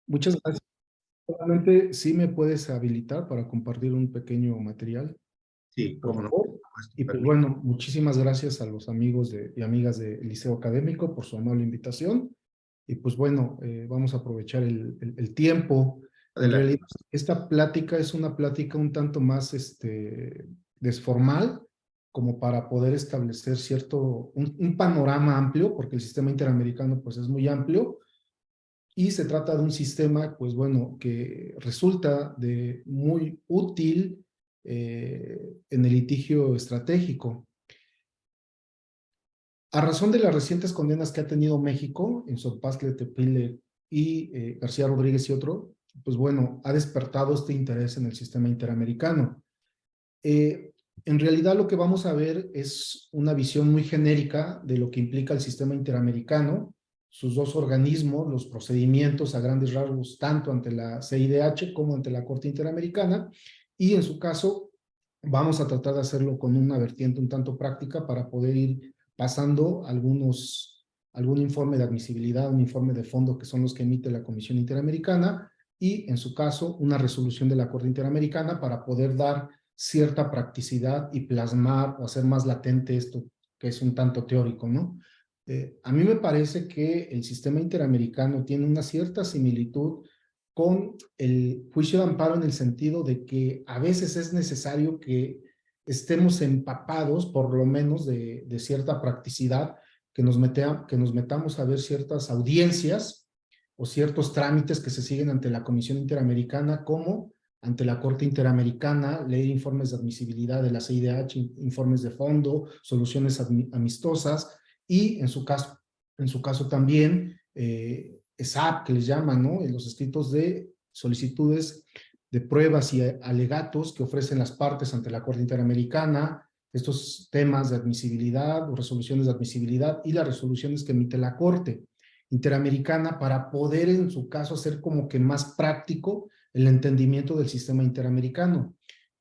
Muchas gracias. Solamente si me puedes habilitar para compartir un pequeño material, Sí, por cómo no, favor. Y pues permiso. bueno, muchísimas gracias a los amigos y amigas del Liceo Académico por su amable invitación. Y pues bueno, vamos a aprovechar el tiempo. En Adelante. realidad, esta plática es una plática un tanto más desformal, como para poder establecer un panorama amplio, porque el sistema interamericano pues es muy amplio. Y se trata de un sistema, pues bueno, que resulta de muy útil en el litigio estratégico. A razón de las recientes condenas que ha tenido México en Sopascle, Tepile y García Rodríguez y otro, pues bueno, ha despertado este interés en el sistema interamericano. En realidad lo que vamos a ver es una visión muy genérica de lo que implica el sistema interamericano, sus dos organismos, los procedimientos a grandes rasgos, tanto ante la CIDH como ante la Corte Interamericana, y en su caso vamos a tratar de hacerlo con una vertiente un tanto práctica para poder ir pasando algún informe de admisibilidad, un informe de fondo que son los que emite la Comisión Interamericana, y en su caso una resolución de la Corte Interamericana para poder dar cierta practicidad y plasmar o hacer más latente esto que es un tanto teórico, ¿no? A mí me parece que el sistema interamericano tiene una cierta similitud con el juicio de amparo en el sentido de que a veces es necesario que estemos empapados, por lo menos, de cierta practicidad, que nos metamos a ver ciertas audiencias o ciertos trámites que se siguen ante la Comisión Interamericana, como ante la Corte Interamericana, leer informes de admisibilidad de la CIDH, informes de fondo, soluciones amistosas, y en su caso también, ESAP, que les llaman, ¿no? En los escritos de solicitudes de pruebas y alegatos que ofrecen las partes ante la Corte Interamericana, estos temas de admisibilidad o resoluciones de admisibilidad y las resoluciones que emite la Corte Interamericana, para poder en su caso hacer como que más práctico el entendimiento del sistema interamericano.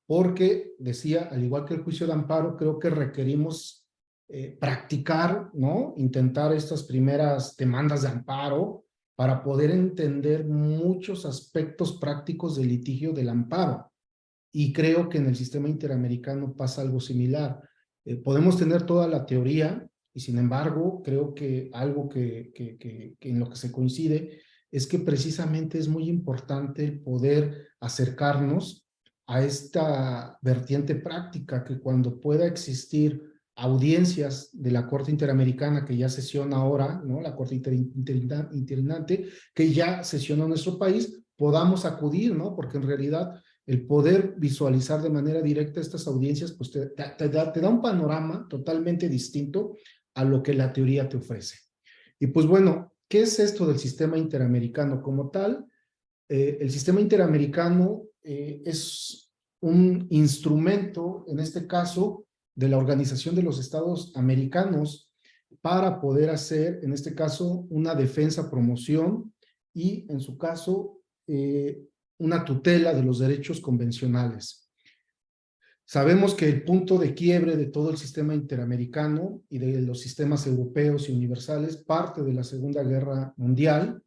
Porque decía, al igual que el juicio de amparo, creo que requerimos practicar, ¿no? Intentar estas primeras demandas de amparo para poder entender muchos aspectos prácticos del litigio del amparo. Y creo que en el sistema interamericano pasa algo similar. Podemos tener toda la teoría, y sin embargo, creo que algo que en lo que se coincide es que precisamente es muy importante el poder acercarnos a esta vertiente práctica, que cuando pueda existir audiencias de la Corte Interamericana, que ya sesiona ahora, ¿no? La Corte Interinante, que ya sesiona en nuestro país, podamos acudir, ¿no? Porque en realidad el poder visualizar de manera directa estas audiencias, pues te da un panorama totalmente distinto a lo que la teoría te ofrece. Y pues bueno, ¿qué es esto del sistema interamericano como tal? El sistema interamericano es un instrumento, en este caso, de la Organización de los Estados Americanos, para poder hacer, en este caso, una defensa, promoción y, en su caso, una tutela de los derechos convencionales. Sabemos que el punto de quiebre de todo el sistema interamericano y de los sistemas europeos y universales parte de la Segunda Guerra Mundial,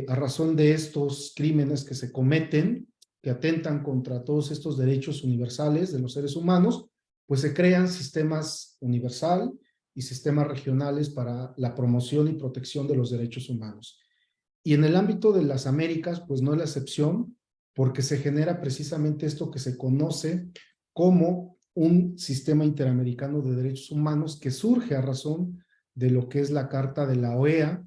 a razón de estos crímenes que se cometen, que atentan contra todos estos derechos universales de los seres humanos, pues se crean sistemas universal y sistemas regionales para la promoción y protección de los derechos humanos. Y en el ámbito de las Américas, pues no es la excepción, porque se genera precisamente esto que se conoce como un sistema interamericano de derechos humanos, que surge a razón de lo que es la Carta de la OEA.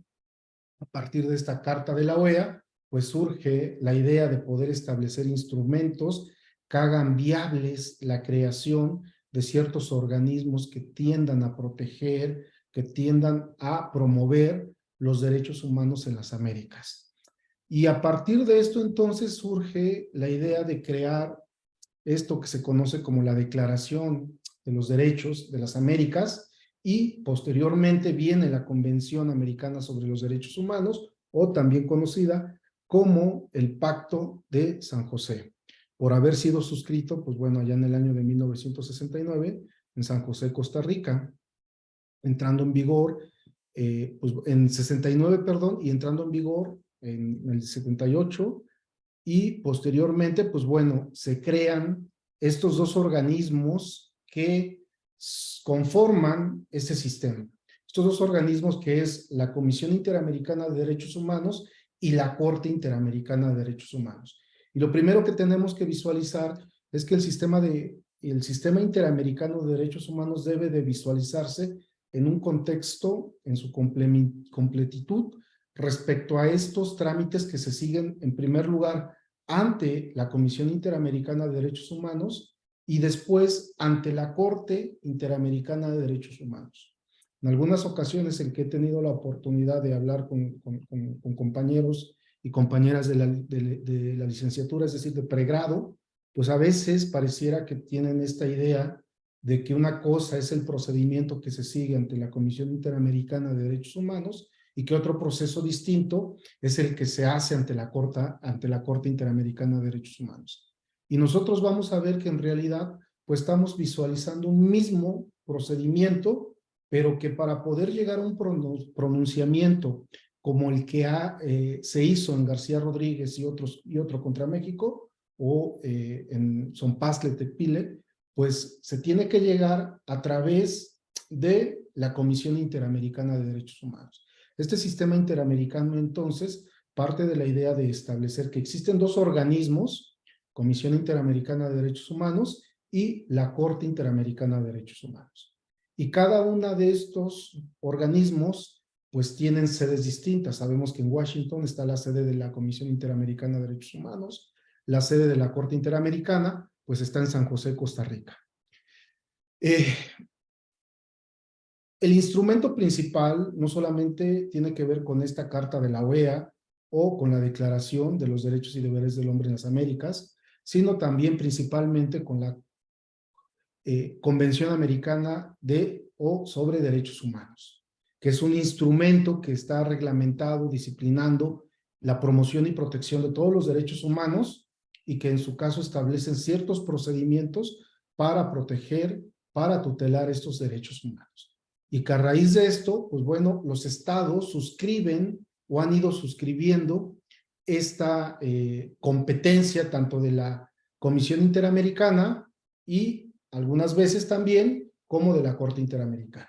A partir de esta Carta de la OEA, pues surge la idea de poder establecer instrumentos que hagan viables la creación de ciertos organismos que tiendan a proteger, que tiendan a promover los derechos humanos en las Américas. Y a partir de esto entonces surge la idea de crear esto que se conoce como la Declaración de los Derechos de las Américas, y posteriormente viene la Convención Americana sobre los Derechos Humanos, o también conocida como el Pacto de San José, por haber sido suscrito, pues bueno, allá en el año de 1969, en San José, Costa Rica, entrando en vigor, pues en 69, perdón, y entrando en vigor en el 78, y posteriormente, pues bueno, se crean estos dos organismos que conforman ese sistema. Estos dos organismos que es la Comisión Interamericana de Derechos Humanos y la Corte Interamericana de Derechos Humanos. Y lo primero que tenemos que visualizar es que el sistema interamericano de derechos humanos debe de visualizarse en un contexto, en su completitud, respecto a estos trámites que se siguen en primer lugar ante la Comisión Interamericana de Derechos Humanos y después ante la Corte Interamericana de Derechos Humanos. En algunas ocasiones en que he tenido la oportunidad de hablar con compañeros y compañeras de la licenciatura, es decir, de pregrado, pues a veces pareciera que tienen esta idea de que una cosa es el procedimiento que se sigue ante la Comisión Interamericana de Derechos Humanos y que otro proceso distinto es el que se hace ante la Corte Interamericana de Derechos Humanos. Y nosotros vamos a ver que en realidad pues estamos visualizando un mismo procedimiento, pero que para poder llegar a un pronunciamiento como el que se hizo en García Rodríguez y otro contra México, o en Sonpaztle Tepile, pues se tiene que llegar a través de la Comisión Interamericana de Derechos Humanos. Este sistema interamericano, entonces, parte de la idea de establecer que existen dos organismos, Comisión Interamericana de Derechos Humanos y la Corte Interamericana de Derechos Humanos. Y cada una de estos organismos, pues tienen sedes distintas. Sabemos que en Washington está la sede de la Comisión Interamericana de Derechos Humanos, la sede de la Corte Interamericana, pues está en San José, Costa Rica. El instrumento principal no solamente tiene que ver con esta carta de la OEA o con la Declaración de los Derechos y Deberes del Hombre en las Américas, sino también principalmente con la Convención Americana sobre Derechos Humanos, que es un instrumento que está reglamentado, disciplinando la promoción y protección de todos los derechos humanos y que en su caso establecen ciertos procedimientos para proteger, para tutelar estos derechos humanos. Y que a raíz de esto, pues bueno, los estados suscriben o han ido suscribiendo esta competencia tanto de la Comisión Interamericana y algunas veces también como de la Corte Interamericana.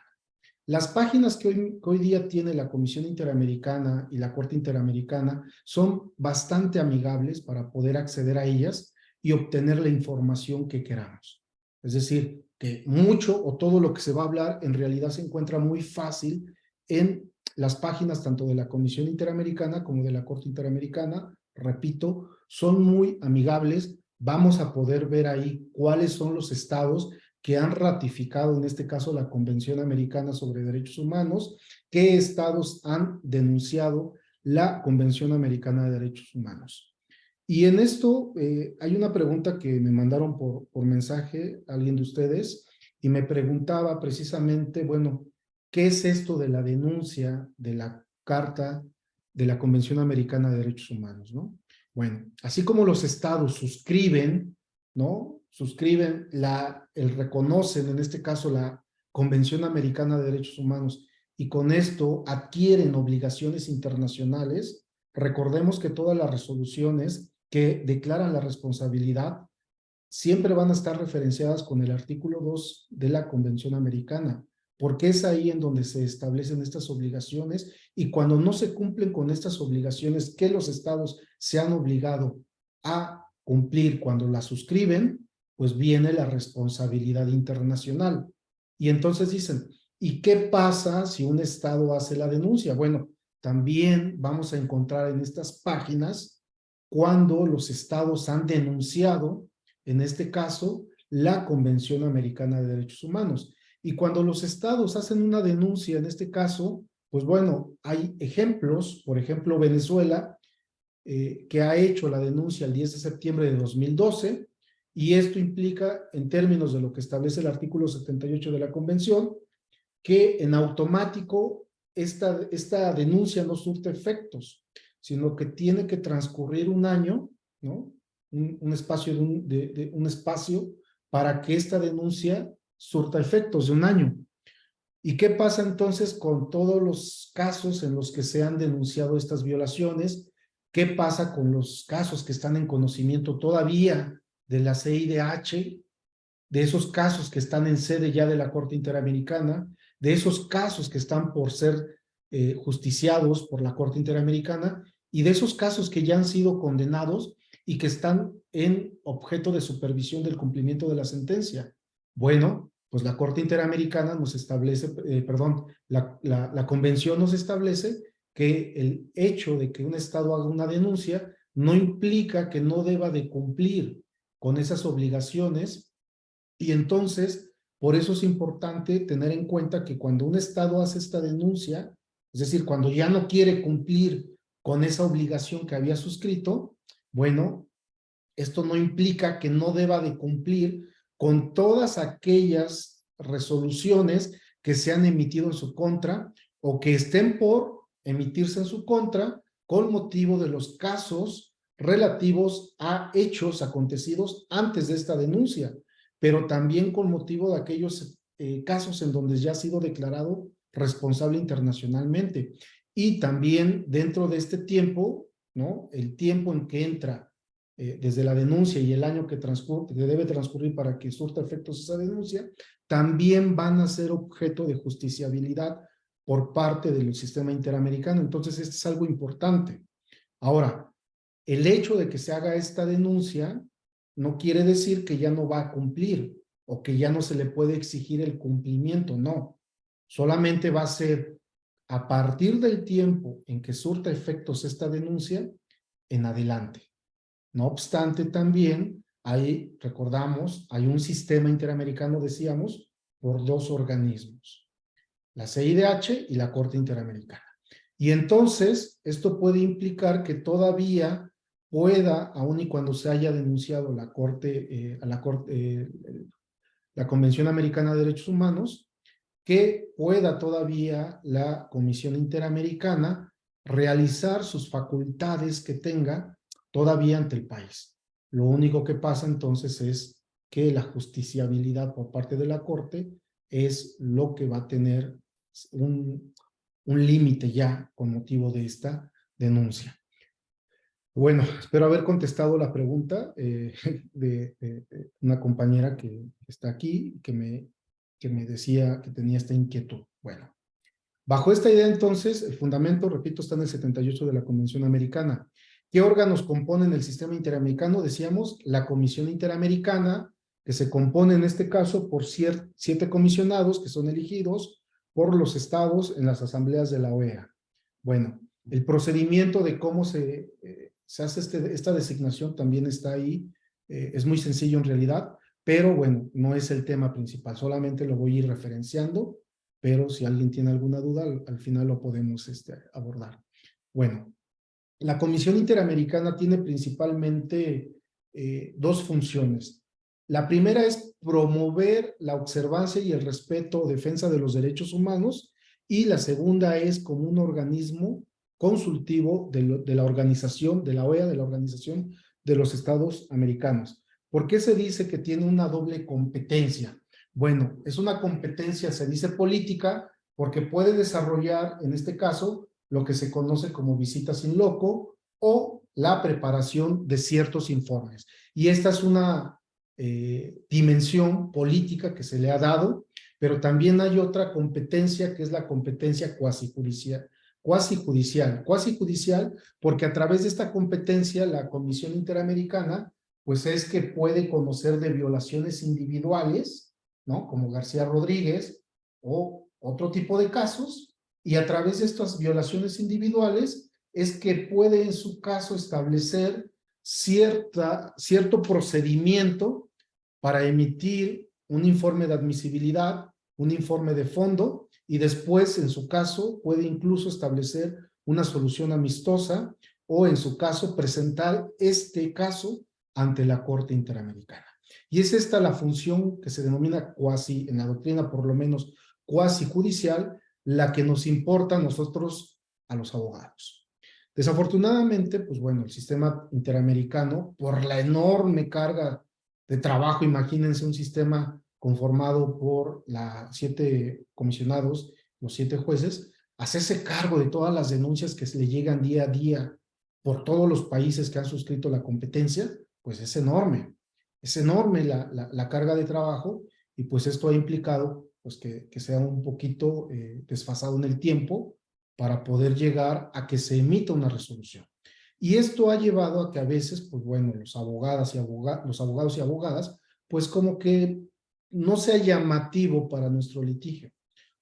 Las páginas que hoy día tiene la Comisión Interamericana y la Corte Interamericana son bastante amigables para poder acceder a ellas y obtener la información que queramos. Es decir, que mucho o todo lo que se va a hablar en realidad se encuentra muy fácil en las páginas tanto de la Comisión Interamericana como de la Corte Interamericana. Repito, son muy amigables. Vamos a poder ver ahí cuáles son los estados que han ratificado, en este caso, la Convención Americana sobre Derechos Humanos, qué estados han denunciado la Convención Americana de Derechos Humanos. Y en esto hay una pregunta que me mandaron por mensaje alguien de ustedes y me preguntaba precisamente, bueno, ¿qué es esto de la denuncia de la Carta de la Convención Americana de Derechos Humanos, ¿no? Bueno, así como los estados suscriben, ¿no? Suscriben, reconocen, en este caso, la Convención Americana de Derechos Humanos y con esto adquieren obligaciones internacionales. Recordemos que todas las resoluciones que declaran la responsabilidad siempre van a estar referenciadas con el artículo 2 de la Convención Americana, porque es ahí en donde se establecen estas obligaciones y cuando no se cumplen con estas obligaciones que los estados se han obligado a cumplir cuando las suscriben, pues viene la responsabilidad internacional. Y entonces dicen, ¿y qué pasa si un estado hace la denuncia? Bueno, también vamos a encontrar en estas páginas cuando los estados han denunciado, en este caso, la Convención Americana de Derechos Humanos. Y cuando los estados hacen una denuncia, en este caso, pues bueno, hay ejemplos, por ejemplo, Venezuela, que ha hecho la denuncia el 10 de septiembre de 2012, y esto implica, en términos de lo que establece el artículo 78 de la Convención, que en automático esta denuncia no surte efectos, sino que tiene que transcurrir un año, ¿no? Un espacio un espacio para que esta denuncia surta efectos de un año. ¿Y qué pasa entonces con todos los casos en los que se han denunciado estas violaciones? ¿Qué pasa con los casos que están en conocimiento todavía de la CIDH, de esos casos que están en sede ya de la Corte Interamericana, de esos casos que están por ser justiciados por la Corte Interamericana y de esos casos que ya han sido condenados y que están en objeto de supervisión del cumplimiento de la sentencia? Bueno, pues la Corte Interamericana nos establece, la Convención nos establece que el hecho de que un Estado haga una denuncia no implica que no deba de cumplir con esas obligaciones, y entonces, por eso es importante tener en cuenta que cuando un Estado hace esta denuncia, es decir, cuando ya no quiere cumplir con esa obligación que había suscrito, bueno, esto no implica que no deba de cumplir con todas aquellas resoluciones que se han emitido en su contra o que estén por emitirse en su contra con motivo de los casos relativos a hechos acontecidos antes de esta denuncia, pero también con motivo de aquellos casos en donde ya ha sido declarado responsable internacionalmente. Y también dentro de este tiempo, ¿no? El tiempo en que entra desde la denuncia y el año que debe transcurrir para que surta efectos esa denuncia, también van a ser objeto de justiciabilidad por parte del sistema interamericano. Entonces, esto es algo importante. Ahora, el hecho de que se haga esta denuncia no quiere decir que ya no va a cumplir o que ya no se le puede exigir el cumplimiento, no. Solamente va a ser a partir del tiempo en que surta efectos esta denuncia en adelante. No obstante, también hay, recordamos, hay un sistema interamericano, decíamos, por dos organismos, la CIDH y la Corte Interamericana. Y entonces, esto puede implicar que todavía pueda, aun y cuando se haya denunciado la la Convención Americana de Derechos Humanos, que pueda todavía la Comisión Interamericana realizar sus facultades que tenga todavía ante el país. Lo único que pasa entonces es que la justiciabilidad por parte de la Corte es lo que va a tener un límite ya con motivo de esta denuncia. Bueno, espero haber contestado la pregunta de una compañera que está aquí, que me decía que tenía esta inquietud. Bueno, bajo esta idea entonces, el fundamento, repito, está en el 78 de la Convención Americana. ¿Qué órganos componen el sistema interamericano? Decíamos, la Comisión Interamericana, que se compone en este caso por 7 comisionados que son elegidos por los estados en las asambleas de la OEA. Bueno, el procedimiento de cómo se hace esta designación también está ahí, es muy sencillo en realidad, pero bueno, no es el tema principal, solamente lo voy a ir referenciando, pero si alguien tiene alguna duda, al final lo podemos abordar. Bueno, la Comisión Interamericana tiene principalmente dos funciones. La primera es promover la observancia y el respeto o defensa de los derechos humanos, y la segunda es como un organismo consultivo de la organización, de la OEA, de la Organización de los Estados Americanos. ¿Por qué se dice que tiene una doble competencia? Bueno, es una competencia, se dice política, porque puede desarrollar, en este caso, lo que se conoce como visitas in loco o la preparación de ciertos informes. Y esta es una dimensión política que se le ha dado, pero también hay otra competencia que es la competencia cuasi judicial, porque a través de esta competencia la Comisión Interamericana pues es que puede conocer de violaciones individuales, ¿no? Como García Rodríguez o otro tipo de casos, y a través de estas violaciones individuales es que puede en su caso establecer cierto procedimiento para emitir un informe de admisibilidad, un informe de fondo, y después en su caso puede incluso establecer una solución amistosa o en su caso presentar este caso ante la Corte Interamericana. Y es esta la función que se denomina cuasi, en la doctrina por lo menos, cuasi judicial, la que nos importa a nosotros, a los abogados. Desafortunadamente, pues bueno, el sistema interamericano, por la enorme carga de trabajo, imagínense un sistema conformado por los 7 comisionados, los 7 jueces, hacerse cargo de todas las denuncias que se le llegan día a día por todos los países que han suscrito la competencia, pues es enorme. Es enorme la carga de trabajo y pues esto ha implicado pues que sea un poquito desfasado en el tiempo para poder llegar a que se emita una resolución. Y esto ha llevado a que a veces, pues bueno, los abogados y abogadas, pues como que no sea llamativo para nuestro litigio,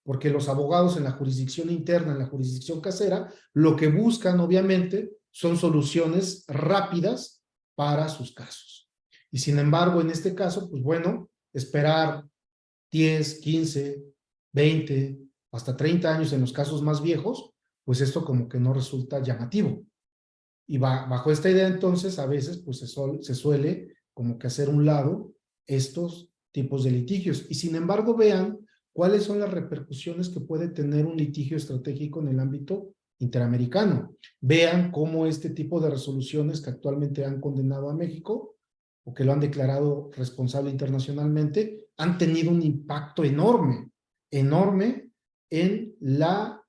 porque los abogados en la jurisdicción interna, en la jurisdicción casera, lo que buscan obviamente son soluciones rápidas para sus casos. Y sin embargo, en este caso, pues bueno, esperar 10, 15, 20, hasta 30 años en los casos más viejos, pues esto como que no resulta llamativo. Y bajo esta idea entonces a veces pues se suele como que hacer un lado estos tipos de litigios. Y sin embargo vean cuáles son las repercusiones que puede tener un litigio estratégico en el ámbito interamericano. Vean cómo este tipo de resoluciones que actualmente han condenado a México o que lo han declarado responsable internacionalmente han tenido un impacto enorme, enorme en la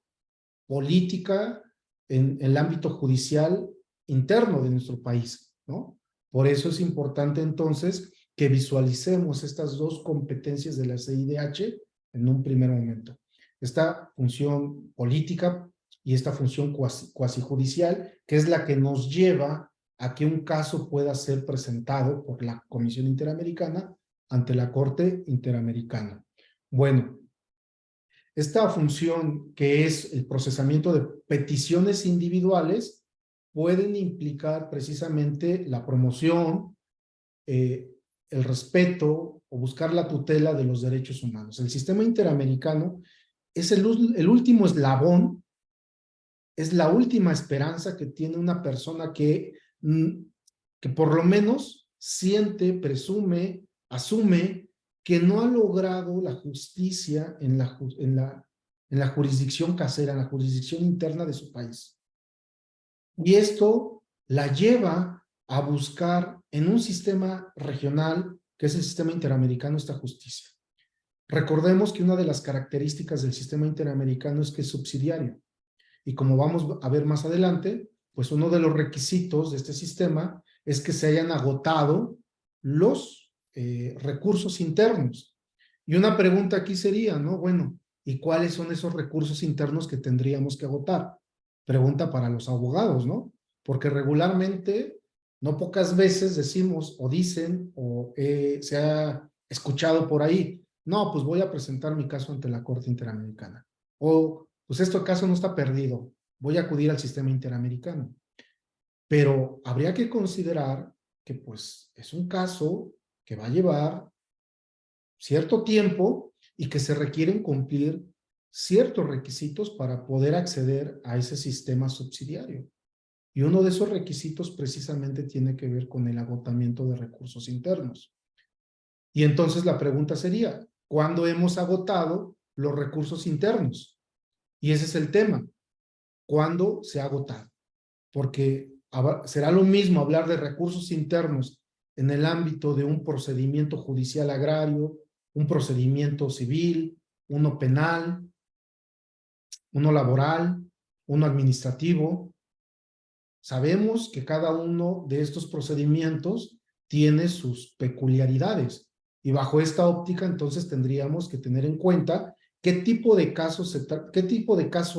política, en el ámbito judicial interno de nuestro país, ¿no? Por eso es importante entonces que visualicemos estas dos competencias de la CIDH en un primer momento. Esta función política y esta función cuasi judicial, que es la que nos lleva a que un caso pueda ser presentado por la Comisión Interamericana ante la Corte Interamericana. Bueno, esta función que es el procesamiento de peticiones individuales pueden implicar precisamente la promoción, el respeto o buscar la tutela de los derechos humanos. El sistema interamericano es el último eslabón, es la última esperanza que tiene una persona que por lo menos siente, presume, asume que no ha logrado la justicia en la jurisdicción casera, en la jurisdicción interna de su país. Y esto la lleva a buscar en un sistema regional, que es el sistema interamericano, esta justicia. Recordemos que una de las características del sistema interamericano es que es subsidiario. Y como vamos a ver más adelante, pues uno de los requisitos de este sistema es que se hayan agotado los recursos internos. Y una pregunta aquí sería, ¿no? Bueno, ¿y cuáles son esos recursos internos que tendríamos que agotar? Pregunta para los abogados, ¿no? Porque regularmente, no pocas veces decimos o dicen o se ha escuchado por ahí, no, pues voy a presentar mi caso ante la Corte Interamericana. O, pues este caso no está perdido, voy a acudir al sistema interamericano. Pero habría que considerar que pues es un caso que va a llevar cierto tiempo y que se requieren cumplir ciertos requisitos para poder acceder a ese sistema subsidiario. Y uno de esos requisitos precisamente tiene que ver con el agotamiento de recursos internos. Y entonces la pregunta sería, ¿cuándo hemos agotado los recursos internos? Y ese es el tema. ¿Cuándo se ha agotado? Porque será lo mismo hablar de recursos internos en el ámbito de un procedimiento judicial agrario, un procedimiento civil, uno penal, uno laboral, uno administrativo. Sabemos que cada uno de estos procedimientos tiene sus peculiaridades y bajo esta óptica entonces tendríamos que tener en cuenta qué tipo de caso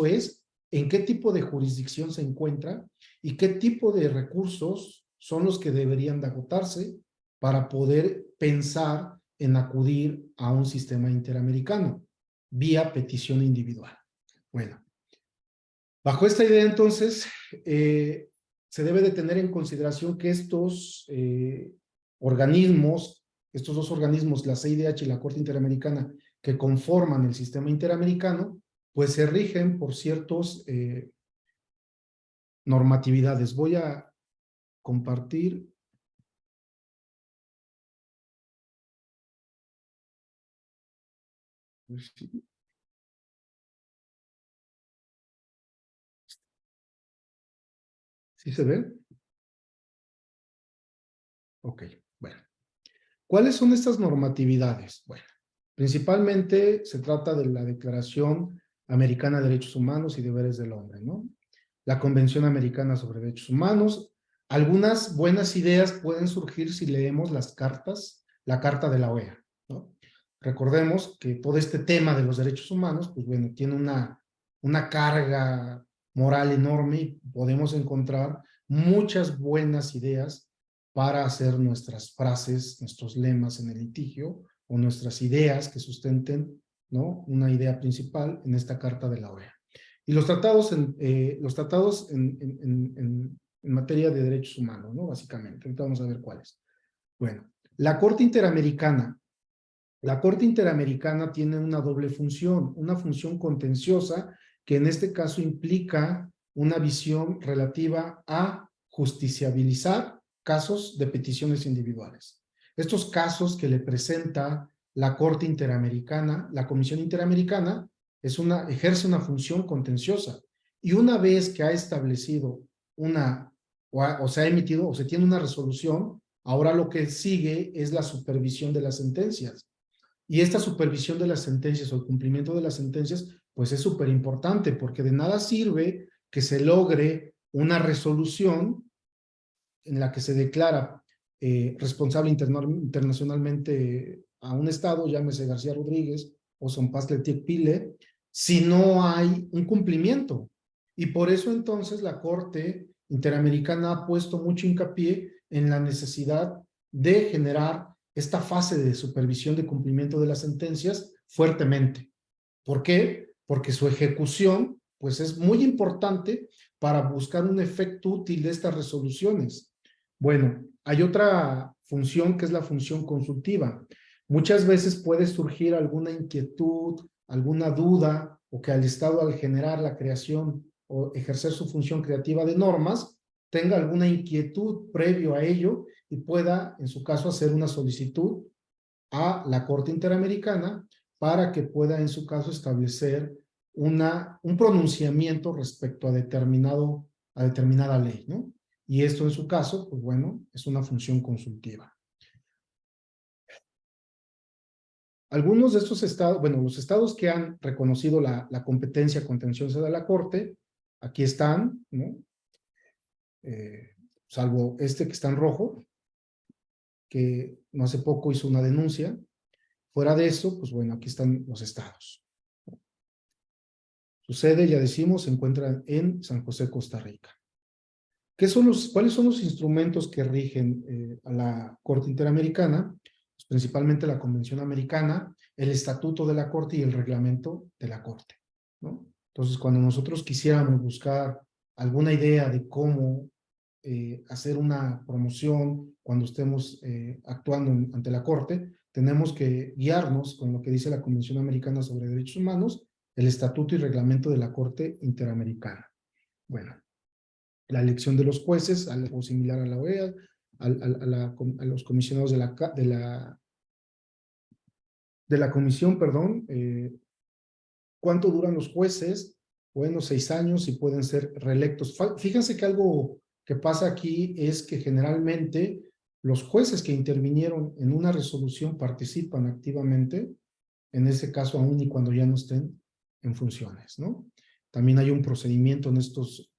es, en qué tipo de jurisdicción se encuentra y qué tipo de recursos son los que deberían de agotarse para poder pensar en acudir a un sistema interamericano vía petición individual. Bueno, bajo esta idea entonces se debe de tener en consideración que estos organismos, estos dos organismos, la CIDH y la Corte Interamericana, que conforman el sistema interamericano, pues se rigen por ciertas normatividades. Voy a compartir. ¿Sí se ve? Ok, bueno. ¿Cuáles son estas normatividades? Bueno, principalmente se trata de la Declaración Americana de Derechos Humanos y Deberes del Hombre, ¿no? la Convención Americana sobre Derechos Humanos. Algunas buenas ideas pueden surgir si leemos las cartas, la Carta de la OEA, ¿no? Recordemos que todo este tema de los derechos humanos, pues bueno, tiene una carga moral enorme y podemos encontrar muchas buenas ideas para hacer nuestras frases, nuestros lemas en el litigio o nuestras ideas que sustenten, ¿no?, una idea principal en esta Carta de la OEA. Y los tratados en materia de derechos humanos, ¿no? Básicamente, ahorita vamos a ver cuáles. Bueno, la Corte Interamericana. La Corte Interamericana tiene una doble función, una función contenciosa que en este caso implica una visión relativa a justiciabilizar casos de peticiones individuales. Estos casos que le presenta la Corte Interamericana, la Comisión Interamericana, ejerce una función contenciosa. Y una vez que ha establecido o se ha emitido o se tiene una resolución, ahora lo que sigue es la supervisión de las sentencias. Y esta supervisión de las sentencias o el cumplimiento de las sentencias, pues es súper importante, porque de nada sirve que se logre una resolución en la que se declara responsable internacionalmente a un Estado, llámese García Rodríguez o Son Pasquel Pile, si no hay un cumplimiento. Y por eso entonces la Corte Interamericana ha puesto mucho hincapié en la necesidad de generar esta fase de supervisión de cumplimiento de las sentencias fuertemente. ¿Por qué? Porque su ejecución, pues, es muy importante para buscar un efecto útil de estas resoluciones. Bueno, hay otra función que es la función consultiva. Muchas veces puede surgir alguna inquietud, alguna duda, o que al Estado, al generar la creación o ejercer su función creativa de normas, tenga alguna inquietud previo a ello y pueda, en su caso, hacer una solicitud a la Corte Interamericana para que pueda, en su caso, establecer un pronunciamiento respecto a determinada ley, ¿no? Y esto, en su caso, pues bueno, es una función consultiva. Algunos de estos estados, bueno, los estados que han reconocido la competencia contenciosa de la Corte, aquí están, ¿no? Salvo este que está en rojo, que no hace poco hizo una denuncia. Fuera de eso, pues bueno, aquí están los estados. Su sede, ya decimos, se encuentra en San José, Costa Rica. ¿Cuáles son los instrumentos que rigen a la Corte Interamericana? Pues principalmente la Convención Americana, el Estatuto de la Corte y el Reglamento de la Corte, ¿no? Entonces, cuando nosotros quisiéramos buscar alguna idea de cómo hacer una promoción cuando estemos actuando ante la Corte, tenemos que guiarnos con lo que dice la Convención Americana sobre Derechos Humanos, el Estatuto y Reglamento de la Corte Interamericana. Bueno, la elección de los jueces, algo similar a la OEA, a los comisionados de la comisión, perdón. ¿Cuánto duran los jueces? Bueno, 6 años y pueden ser reelectos. Fíjense que algo que pasa aquí es que generalmente los jueces que intervinieron en una resolución participan activamente, en ese caso aún y cuando ya no estén en funciones, ¿no? También hay un procedimiento en estos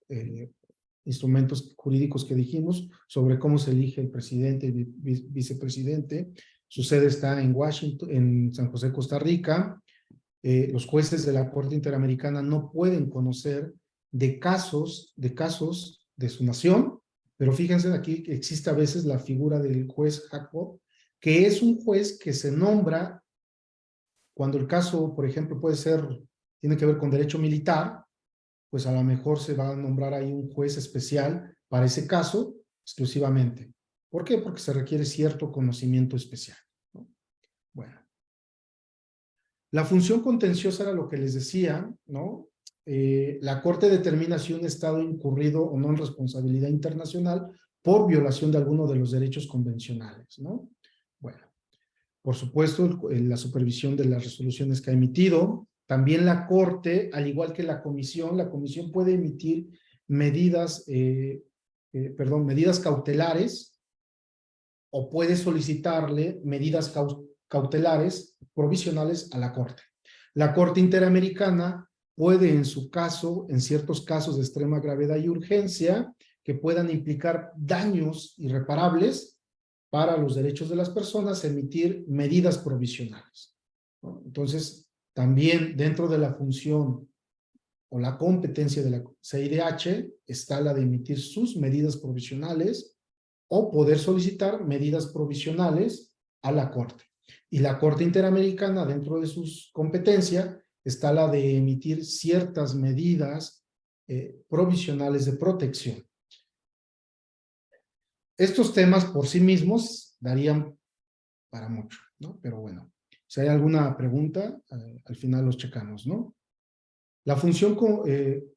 instrumentos jurídicos que dijimos sobre cómo se elige el presidente y vicepresidente. Su sede está en Washington, en San José, Costa Rica. Los jueces de la Corte Interamericana no pueden conocer de casos de su nación, pero fíjense aquí que existe a veces la figura del juez Jacob, que es un juez que se nombra cuando el caso, por ejemplo, tiene que ver con derecho militar, pues a lo mejor se va a nombrar ahí un juez especial para ese caso exclusivamente. ¿Por qué? Porque se requiere cierto conocimiento especial, ¿no? Bueno. La función contenciosa era lo que les decía, ¿no? La Corte determina si un Estado ha incurrido o no en responsabilidad internacional por violación de alguno de los derechos convencionales, ¿no? Bueno, por supuesto, la supervisión de las resoluciones que ha emitido. También la Corte, al igual que la Comisión puede emitir medidas cautelares o puede solicitarle medidas cautelares provisionales a la Corte. La Corte Interamericana puede en su caso, en ciertos casos de extrema gravedad y urgencia, que puedan implicar daños irreparables para los derechos de las personas, emitir medidas provisionales, ¿no? Entonces, también dentro de la función o la competencia de la CIDH está la de emitir sus medidas provisionales o poder solicitar medidas provisionales a la Corte. Y la Corte Interamericana, dentro de sus competencias, está la de emitir ciertas medidas provisionales de protección. Estos temas por sí mismos darían para mucho, ¿no? Pero bueno, si hay alguna pregunta, al final los checamos, ¿no? La función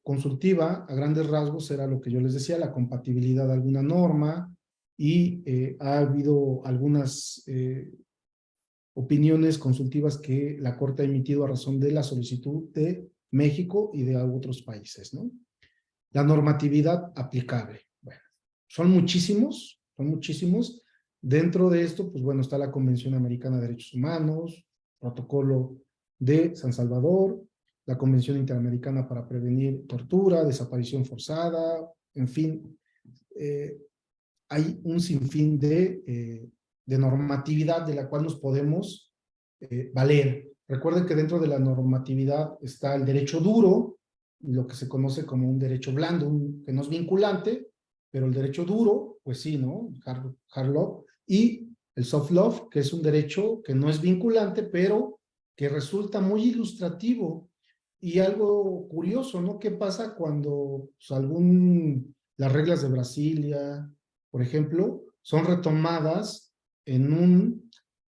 consultiva, a grandes rasgos, era lo que yo les decía, la compatibilidad de alguna norma, y ha habido algunas opiniones consultivas que la Corte ha emitido a razón de la solicitud de México y de otros países, ¿no? La normatividad aplicable. Bueno, son muchísimos. Dentro de esto, pues bueno, está la Convención Americana de Derechos Humanos, Protocolo de San Salvador, la Convención Interamericana para Prevenir Tortura, Desaparición Forzada, en fin, hay un sinfín de normatividad de la cual nos podemos valer. Recuerden que dentro de la normatividad está el derecho duro, lo que se conoce como un derecho blando, que no es vinculante, pero el derecho duro, pues sí, ¿no? Hard law, y el soft law, que es un derecho que no es vinculante, pero que resulta muy ilustrativo. Y algo curioso, ¿no? ¿Qué pasa cuando pues, las reglas de Brasilia, por ejemplo, son retomadas en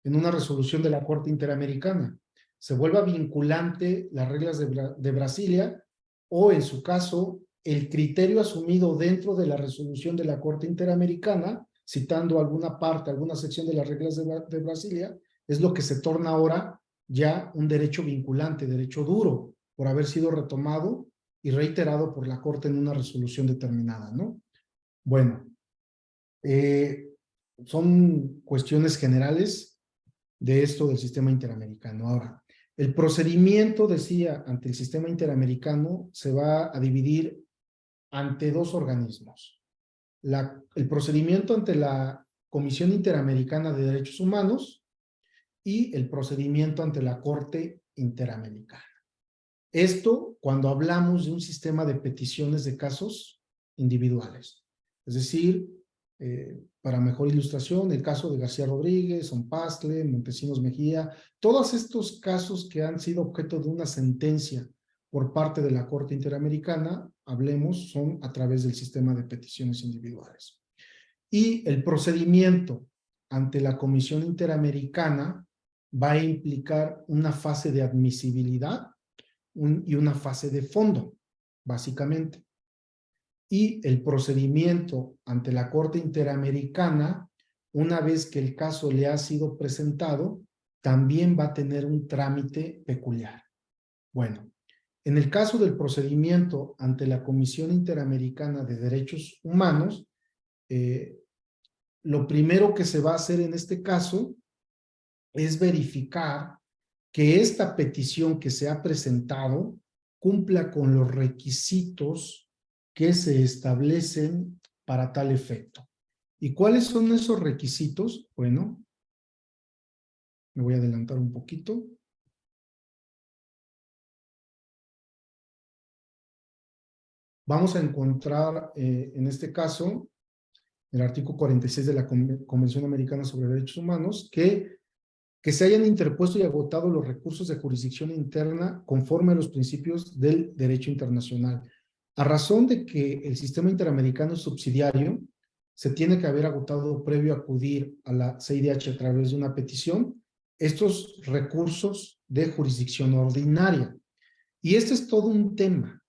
una resolución de la Corte Interamericana? Se vuelva vinculante las reglas de Brasilia, o en su caso, el criterio asumido dentro de la resolución de la Corte Interamericana, citando alguna parte, alguna sección de las reglas de Brasilia, es lo que se torna ahora ya un derecho vinculante, derecho duro, por haber sido retomado y reiterado por la Corte en una resolución determinada, ¿no? Bueno, son cuestiones generales de esto del sistema interamericano. Ahora, el procedimiento, decía, ante el sistema interamericano se va a dividir ante dos organismos. El procedimiento ante la Comisión Interamericana de Derechos Humanos y el procedimiento ante la Corte Interamericana. Esto cuando hablamos de un sistema de peticiones de casos individuales. Es decir, para mejor ilustración, el caso de García Rodríguez, Ompastle, Montesinos Mejía, todos estos casos que han sido objeto de una sentencia por parte de la Corte Interamericana, hablemos, son a través del sistema de peticiones individuales. Y el procedimiento ante la Comisión Interamericana va a implicar una fase de admisibilidad y una fase de fondo, básicamente. Y el procedimiento ante la Corte Interamericana, una vez que el caso le ha sido presentado, también va a tener un trámite peculiar. Bueno, en el caso del procedimiento ante la Comisión Interamericana de Derechos Humanos, lo primero que se va a hacer en este caso es verificar que esta petición que se ha presentado cumpla con los requisitos que se establecen para tal efecto. ¿Y cuáles son esos requisitos? Bueno, me voy a adelantar un poquito. Vamos a encontrar en este caso el artículo 46 de la Convención Americana sobre Derechos Humanos, que se hayan interpuesto y agotado los recursos de jurisdicción interna conforme a los principios del derecho internacional. A razón de que el sistema interamericano es subsidiario, se tiene que haber agotado previo a acudir a la CIDH a través de una petición estos recursos de jurisdicción ordinaria. Y este es todo un tema,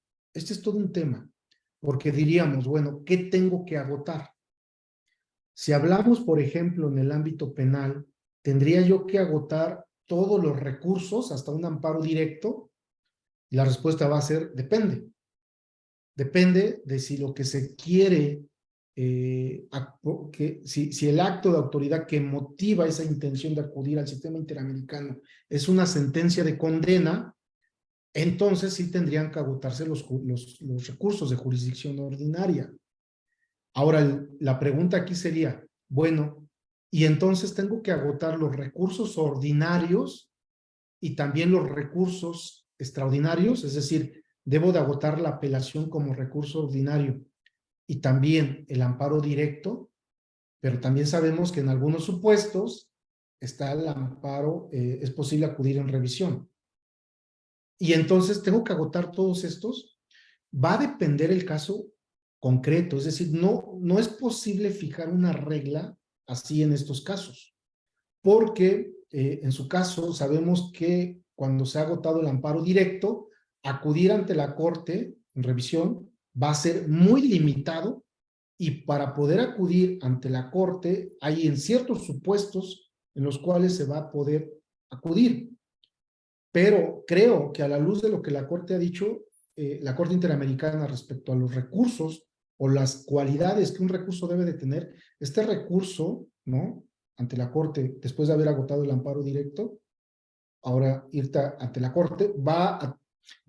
porque diríamos, bueno, ¿qué tengo que agotar? Si hablamos, por ejemplo, en el ámbito penal, ¿tendría yo que agotar todos los recursos hasta un amparo directo? Y la respuesta va a ser, depende. Depende de si lo que se quiere, si el acto de autoridad que motiva esa intención de acudir al sistema interamericano es una sentencia de condena, entonces sí tendrían que agotarse los recursos de jurisdicción ordinaria. Ahora, la pregunta aquí sería, bueno, y entonces tengo que agotar los recursos ordinarios y también los recursos extraordinarios, es decir, debo de agotar la apelación como recurso ordinario y también el amparo directo, pero también sabemos que en algunos supuestos está el amparo, es posible acudir en revisión. Y entonces tengo que agotar todos estos. Va a depender el caso concreto, es decir, no es posible fijar una regla así en estos casos, porque en su caso sabemos que cuando se ha agotado el amparo directo, acudir ante la Corte en revisión va a ser muy limitado y para poder acudir ante la Corte hay en ciertos supuestos en los cuales se va a poder acudir. Pero creo que a la luz de lo que la Corte ha dicho, la Corte Interamericana respecto a los recursos o las cualidades que un recurso debe de tener, este recurso, ¿no? Ante la Corte, después de haber agotado el amparo directo, ahora irte ante la Corte, va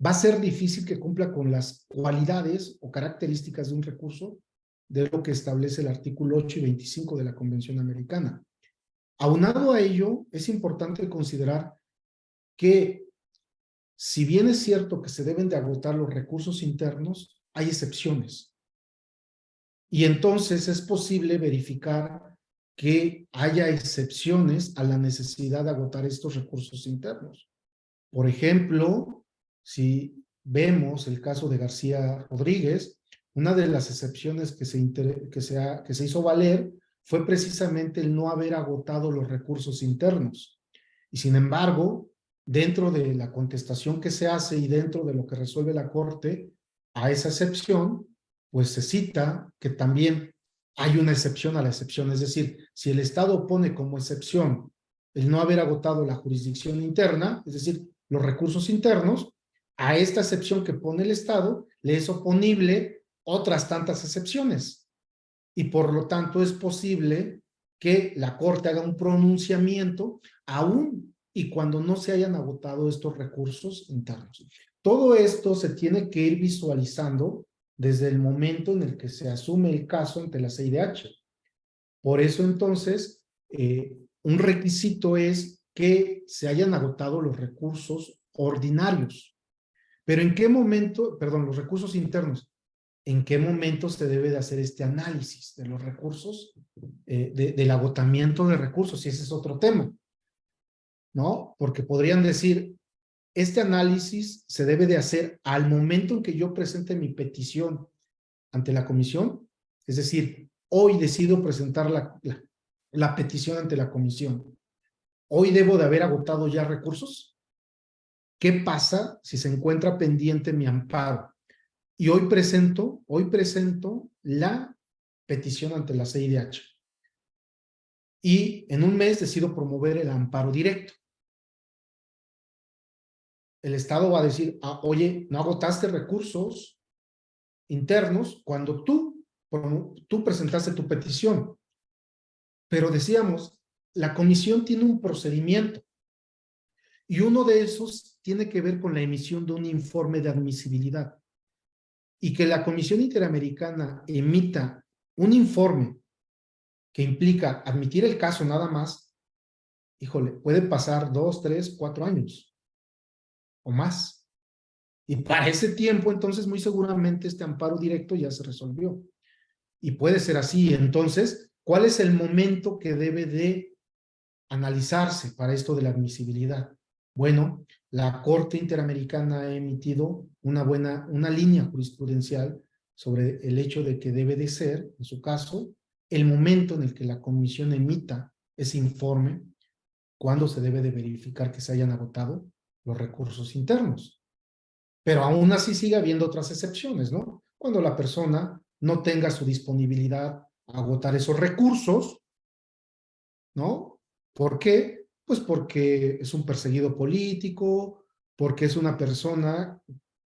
a ser difícil que cumpla con las cualidades o características de un recurso de lo que establece el artículo 8 y 25 de la Convención Americana. Aunado a ello, es importante considerar que si bien es cierto que se deben de agotar los recursos internos, hay excepciones. Y entonces es posible verificar que haya excepciones a la necesidad de agotar estos recursos internos. Por ejemplo, si vemos el caso de García Rodríguez, una de las excepciones que se hizo valer fue precisamente el no haber agotado los recursos internos. Y sin embargo, dentro de la contestación que se hace y dentro de lo que resuelve la Corte a esa excepción, pues se cita que también hay una excepción a la excepción. Es decir, si el Estado pone como excepción el no haber agotado la jurisdicción interna, es decir, los recursos internos, a esta excepción que pone el Estado le es oponible otras tantas excepciones. Y por lo tanto es posible que la Corte haga un pronunciamiento aún y cuando no se hayan agotado estos recursos internos. Todo esto se tiene que ir visualizando desde el momento en el que se asume el caso ante la CIDH. Por eso entonces, un requisito es que se hayan agotado los recursos ordinarios. Pero ¿en qué momento, perdón, los recursos internos? ¿En qué momento se debe de hacer este análisis de los recursos, del agotamiento de recursos? Y ese es otro tema, ¿no? Porque podrían decir, este análisis se debe de hacer al momento en que yo presente mi petición ante la comisión, es decir, hoy decido presentar la petición ante la comisión. ¿Hoy debo de haber agotado ya recursos? ¿Qué pasa si se encuentra pendiente mi amparo? Y hoy presento la petición ante la CIDH. Y en un mes decido promover el amparo directo. El Estado va a decir, oye, no agotaste recursos internos cuando tú presentaste tu petición. Pero decíamos, la comisión tiene un procedimiento y uno de esos tiene que ver con la emisión de un informe de admisibilidad. Y que la Comisión Interamericana emita un informe que implica admitir el caso nada más, híjole, puede pasar 2, 3, 4 años o más. Y para ese tiempo, entonces, muy seguramente este amparo directo ya se resolvió. Y puede ser así. Entonces, ¿cuál es el momento que debe de analizarse para esto de la admisibilidad? Bueno, la Corte Interamericana ha emitido una línea jurisprudencial sobre el hecho de que debe de ser, en su caso, el momento en el que la comisión emita ese informe, cuando se debe de verificar que se hayan agotado los recursos internos. Pero aún así sigue habiendo otras excepciones, ¿no? Cuando la persona no tenga su disponibilidad a agotar esos recursos, ¿no? ¿Por qué? Pues porque es un perseguido político, porque es una persona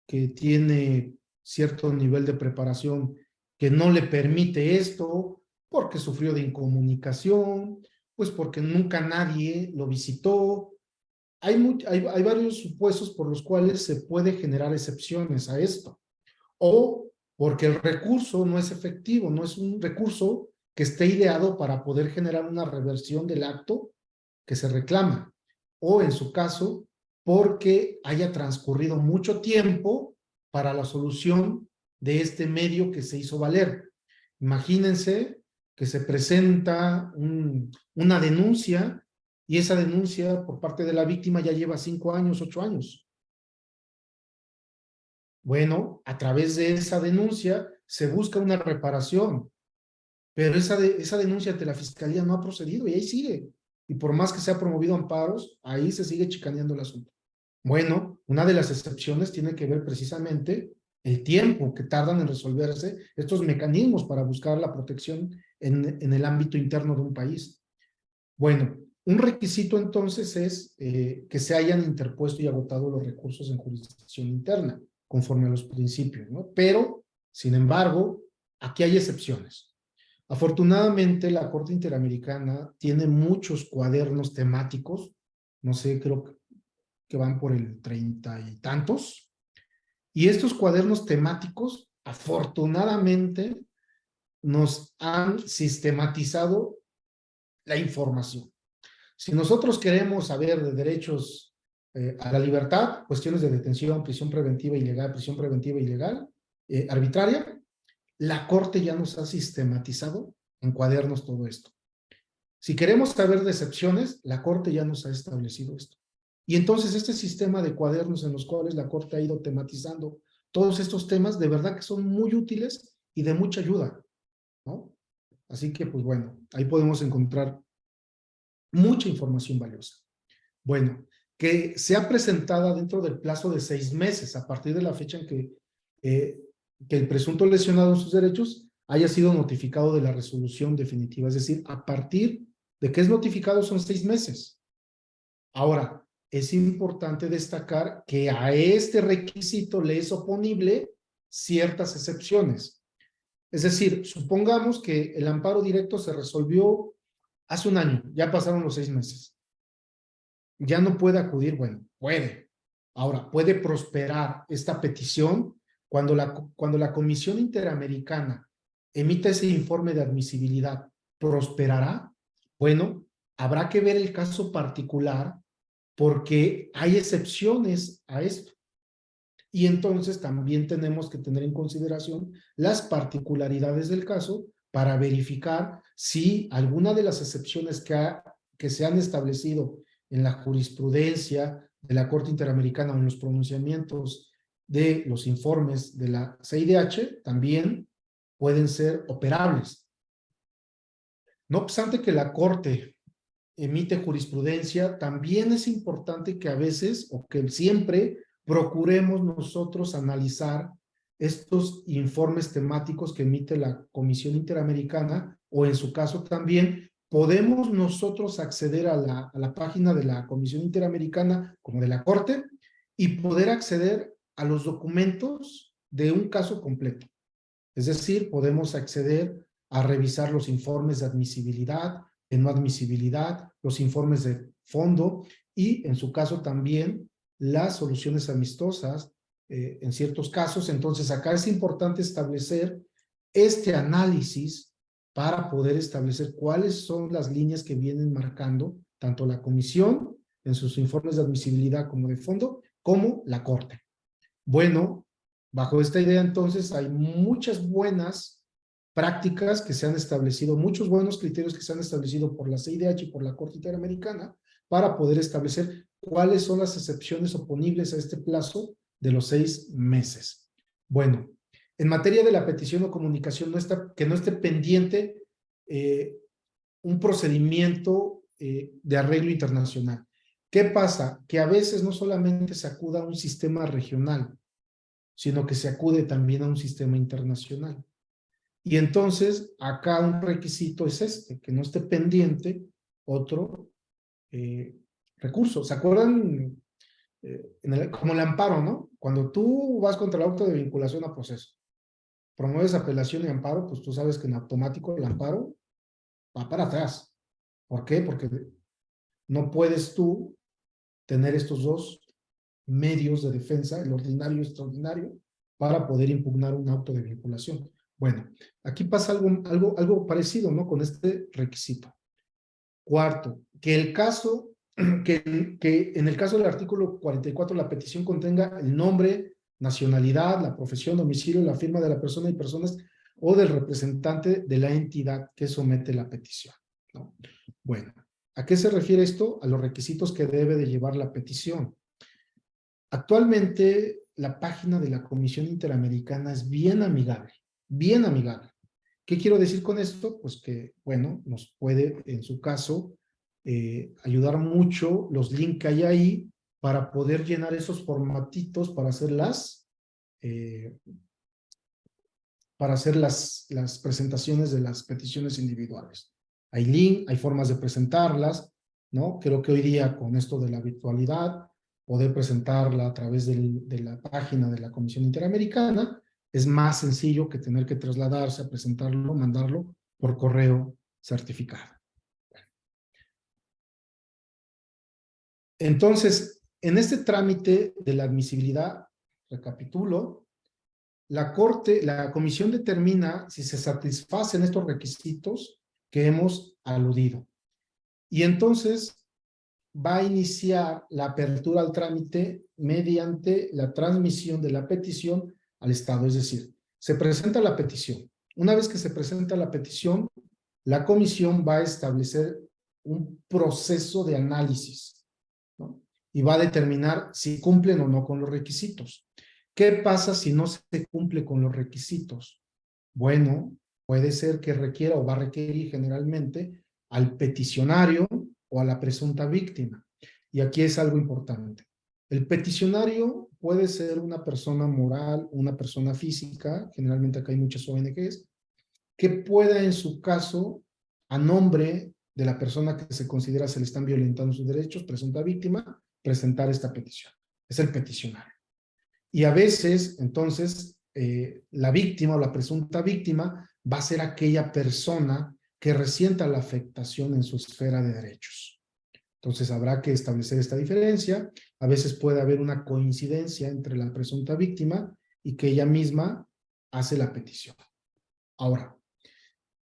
que tiene cierto nivel de preparación que no le permite esto, porque sufrió de incomunicación, pues porque nunca nadie lo visitó, hay varios supuestos por los cuales se puede generar excepciones a esto. O porque el recurso no es efectivo, no es un recurso que esté ideado para poder generar una reversión del acto que se reclama. O en su caso, porque haya transcurrido mucho tiempo para la solución de este medio que se hizo valer. Imagínense que se presenta una denuncia y esa denuncia por parte de la víctima ya lleva 5 años, 8 años. Bueno, a través de esa denuncia se busca una reparación, pero esa denuncia ante la fiscalía no ha procedido y ahí sigue. Y por más que se ha promovido amparos, ahí se sigue chicaneando el asunto. Bueno, una de las excepciones tiene que ver precisamente el tiempo que tardan en resolverse estos mecanismos para buscar la protección en el ámbito interno de un país. Bueno, un requisito entonces es que se hayan interpuesto y agotado los recursos en jurisdicción interna, conforme a los principios, ¿no? Pero, sin embargo, aquí hay excepciones. Afortunadamente, la Corte Interamericana tiene muchos cuadernos temáticos, no sé, creo que van por el 30 y tantos, y estos cuadernos temáticos, afortunadamente, nos han sistematizado la información. Si nosotros queremos saber de derechos a la libertad, cuestiones de detención, prisión preventiva ilegal, arbitraria, la Corte ya nos ha sistematizado en cuadernos todo esto. Si queremos saber de excepciones, la Corte ya nos ha establecido esto. Y entonces este sistema de cuadernos en los cuales la Corte ha ido tematizando todos estos temas, de verdad que son muy útiles y de mucha ayuda, ¿no? Así que, pues bueno, ahí podemos encontrar mucha información valiosa. Bueno, que sea presentada dentro del plazo de 6 meses, a partir de la fecha en que el presunto lesionado en sus derechos haya sido notificado de la resolución definitiva. Es decir, a partir de que es notificado son 6 meses. Ahora, es importante destacar que a este requisito le es oponible ciertas excepciones. Es decir, supongamos que el amparo directo se resolvió hace un año, ya pasaron los 6 meses. Ya no puede acudir, bueno, puede. Ahora, puede prosperar esta petición cuando la Comisión Interamericana emita ese informe de admisibilidad. ¿Prosperará? Bueno, habrá que ver el caso particular porque hay excepciones a esto. Y entonces también tenemos que tener en consideración las particularidades del caso para verificar si alguna de las excepciones que se han establecido en la jurisprudencia de la Corte Interamericana o en los pronunciamientos de los informes de la CIDH también pueden ser operables. No obstante que la Corte emite jurisprudencia, también es importante que a veces o que siempre procuremos nosotros analizar estos informes temáticos que emite la Comisión Interamericana o en su caso también podemos nosotros acceder a la página de la Comisión Interamericana como de la Corte y poder acceder a los documentos de un caso completo. Es decir, podemos acceder a revisar los informes de admisibilidad, de no admisibilidad, los informes de fondo y, en su caso, también las soluciones amistosas en ciertos casos. Entonces, acá es importante establecer este análisis para poder establecer cuáles son las líneas que vienen marcando tanto la comisión en sus informes de admisibilidad como de fondo, como la Corte. Bueno, bajo esta idea, entonces, hay muchas buenas prácticas que se han establecido, muchos buenos criterios que se han establecido por la CIDH y por la Corte Interamericana para poder establecer cuáles son las excepciones oponibles a este plazo de los 6 meses. Bueno, en materia de la petición o comunicación, que no esté pendiente un procedimiento de arreglo internacional. ¿Qué pasa? Que a veces no solamente se acuda a un sistema regional, sino que se acude también a un sistema internacional. Y entonces, acá un requisito es que no esté pendiente otro recurso. ¿Se acuerdan? Como el amparo, ¿no? Cuando tú vas contra el auto de vinculación a proceso, promueves apelación y amparo, pues tú sabes que en automático el amparo va para atrás. ¿Por qué? Porque no puedes tú tener estos dos medios de defensa, el ordinario y extraordinario, para poder impugnar un auto de vinculación. Bueno, aquí pasa algo parecido, ¿no? Con este requisito. Cuarto, que en el caso del artículo 44 la petición contenga el nombre, nacionalidad, la profesión, domicilio, la firma de la persona y personas o del representante de la entidad que somete la petición, ¿no? Bueno, ¿a qué se refiere esto? A los requisitos que debe de llevar la petición. Actualmente, la página de la Comisión Interamericana es bien amigable, bien amigable. ¿Qué quiero decir con esto? Pues que, bueno, nos puede, en su caso, ayudar mucho los links que hay ahí para poder llenar esos formatitos para hacer las presentaciones de las peticiones individuales. Hay link, hay formas de presentarlas, ¿no? Creo que hoy día con esto de la virtualidad, poder presentarla a través de la página de la Comisión Interamericana es más sencillo que tener que trasladarse a presentarlo, mandarlo por correo certificado. Entonces, en este trámite de la admisibilidad, recapitulo, la comisión determina si se satisfacen estos requisitos que hemos aludido. Y entonces va a iniciar la apertura al trámite mediante la transmisión de la petición al Estado. Es decir, se presenta la petición. Una vez que se presenta la petición, la comisión va a establecer un proceso de análisis, ¿no? Y va a determinar si cumplen o no con los requisitos. ¿Qué pasa si no se cumple con los requisitos? Bueno, puede ser que requiera o va a requerir generalmente al peticionario o a la presunta víctima. Y aquí es algo importante. El peticionario puede ser una persona moral, una persona física, generalmente acá hay muchas ONGs, que pueda en su caso, a nombre de la persona que se considera se le están violentando sus derechos, presunta víctima, presentar esta petición. Es el peticionario. Y a veces, entonces, la víctima o la presunta víctima va a ser aquella persona que resienta la afectación en su esfera de derechos. Entonces habrá que establecer esta diferencia. A veces puede haber una coincidencia entre la presunta víctima y que ella misma hace la petición. Ahora,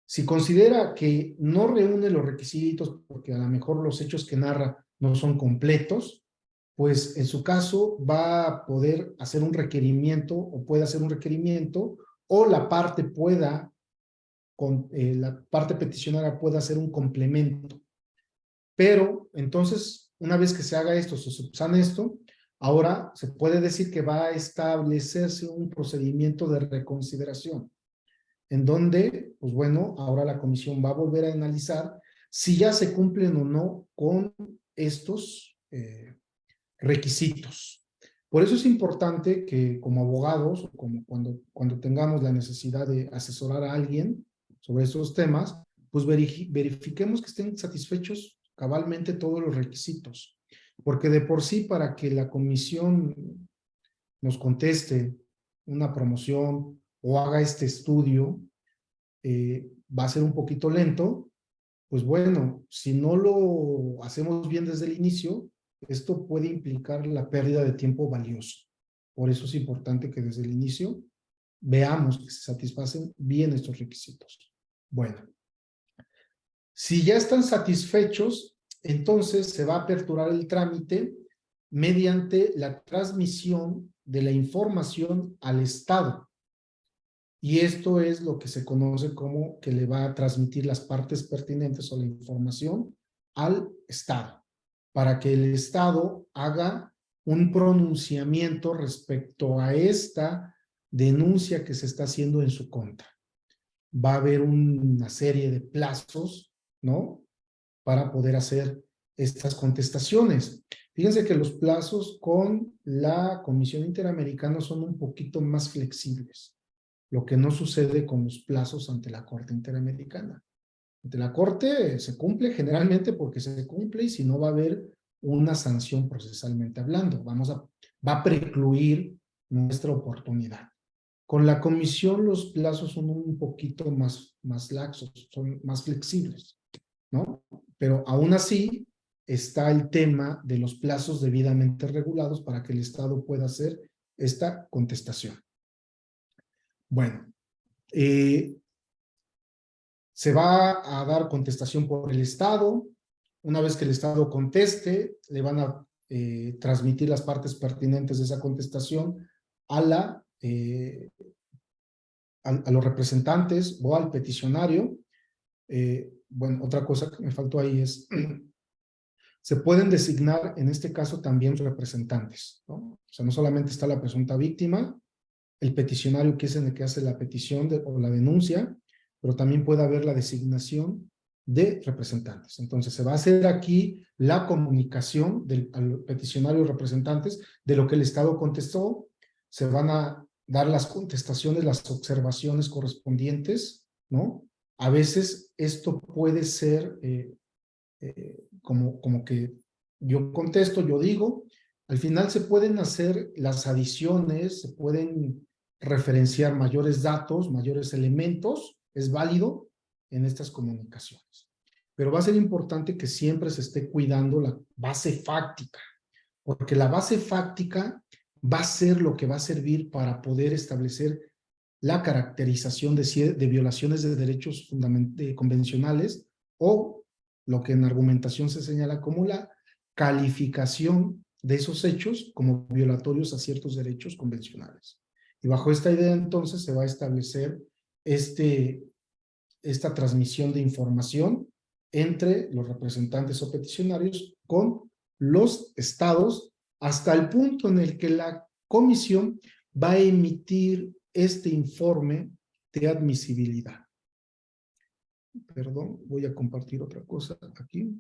si considera que no reúne los requisitos porque a lo mejor los hechos que narra no son completos, pues en su caso va a poder hacer un requerimiento o puede hacer un requerimiento o la parte la parte peticionaria puede hacer un complemento. Pero entonces, una vez que se haga esto, se subsane esto, ahora se puede decir que va a establecerse un procedimiento de reconsideración, en donde, pues bueno, ahora la comisión va a volver a analizar si ya se cumplen o no con estos requisitos. Por eso es importante que como abogados, o como cuando tengamos la necesidad de asesorar a alguien sobre esos temas, pues verifiquemos que estén satisfechos cabalmente todos los requisitos. Porque de por sí, para que la comisión nos conteste una promoción o haga este estudio, va a ser un poquito lento. Pues bueno, si no lo hacemos bien desde el inicio, esto puede implicar la pérdida de tiempo valioso. Por eso es importante que desde el inicio veamos que se satisfacen bien estos requisitos. Bueno, si ya están satisfechos, entonces se va a aperturar el trámite mediante la transmisión de la información al Estado. Y esto es lo que se conoce como que le va a transmitir las partes pertinentes o la información al Estado, para que el Estado haga un pronunciamiento respecto a esta denuncia que se está haciendo en su contra. Va a haber una serie de plazos, ¿no? Para poder hacer estas contestaciones. Fíjense que los plazos con la Comisión Interamericana son un poquito más flexibles, lo que no sucede con los plazos ante la Corte Interamericana. Ante la Corte se cumple generalmente porque se cumple y si no va a haber una sanción procesalmente hablando. Va a precluir nuestra oportunidad. Con la comisión los plazos son un poquito más laxos, son más flexibles, ¿no? Pero aún así, está el tema de los plazos debidamente regulados para que el Estado pueda hacer esta contestación. Bueno, se va a dar contestación por el Estado. Una vez que el Estado conteste, le van a transmitir las partes pertinentes de esa contestación a los representantes o al peticionario. Bueno, otra cosa que me faltó ahí es, se pueden designar en este caso también representantes, ¿no? O sea, no solamente está la presunta víctima, el peticionario que es en el que hace la petición o la denuncia, pero también puede haber la designación de representantes. Entonces, se va a hacer aquí la comunicación al peticionario y representantes de lo que el Estado contestó, se van a dar las contestaciones, las observaciones correspondientes, ¿no? A veces esto puede ser como que yo contesto, yo digo, al final se pueden hacer las adiciones, se pueden referenciar mayores datos, mayores elementos, es válido en estas comunicaciones. Pero va a ser importante que siempre se esté cuidando la base fáctica, porque la base fáctica va a ser lo que va a servir para poder establecer la caracterización de violaciones de derechos convencionales o lo que en argumentación se señala como la calificación de esos hechos como violatorios a ciertos derechos convencionales. Y bajo esta idea entonces se va a establecer esta transmisión de información entre los representantes o peticionarios con los estados hasta el punto en el que la comisión va a emitir este informe de admisibilidad. Perdón, voy a compartir otra cosa aquí.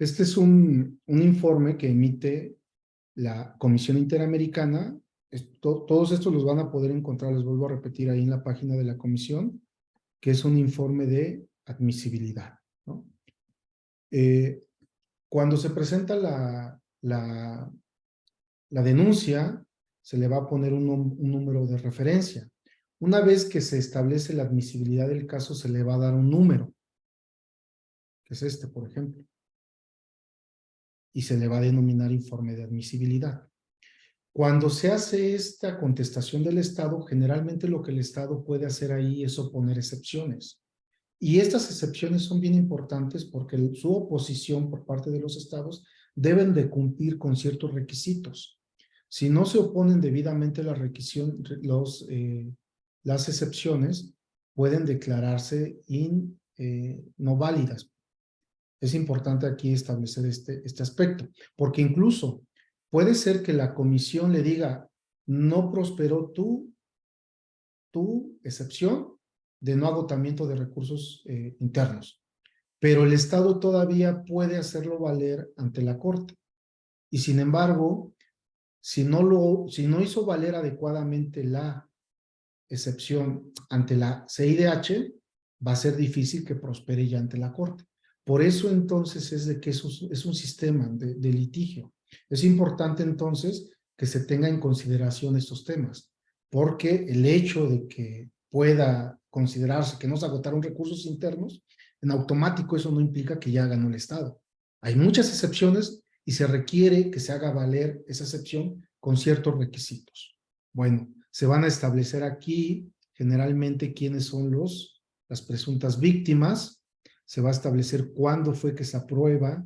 Este es un informe que emite la Comisión Interamericana. Todos estos los van a poder encontrar, les vuelvo a repetir ahí en la página de la comisión, que es un informe de admisibilidad, ¿no? Cuando se presenta la denuncia, se le va a poner un número de referencia. Una vez que se establece la admisibilidad del caso, se le va a dar un número, que es este, por ejemplo, y se le va a denominar informe de admisibilidad. Cuando se hace esta contestación del Estado, generalmente lo que el Estado puede hacer ahí es oponer excepciones. Y estas excepciones son bien importantes porque su oposición por parte de los estados deben de cumplir con ciertos requisitos. Si no se oponen debidamente las excepciones, pueden declararse no válidas. Es importante aquí establecer este aspecto, porque incluso puede ser que la comisión le diga, no prosperó tu excepción de no agotamiento de recursos internos, pero el Estado todavía puede hacerlo valer ante la Corte. Y sin embargo, si no hizo valer adecuadamente la excepción ante la CIDH, va a ser difícil que prospere ya ante la Corte. Por eso entonces es de que es un sistema de litigio. Es importante entonces que se tenga en consideración estos temas, porque el hecho de que pueda considerarse que no se agotaron recursos internos, en automático eso no implica que ya ganó el Estado. Hay muchas excepciones y se requiere que se haga valer esa excepción con ciertos requisitos. Bueno, se van a establecer aquí generalmente quiénes son las presuntas víctimas, se va a establecer cuándo fue que se aprueba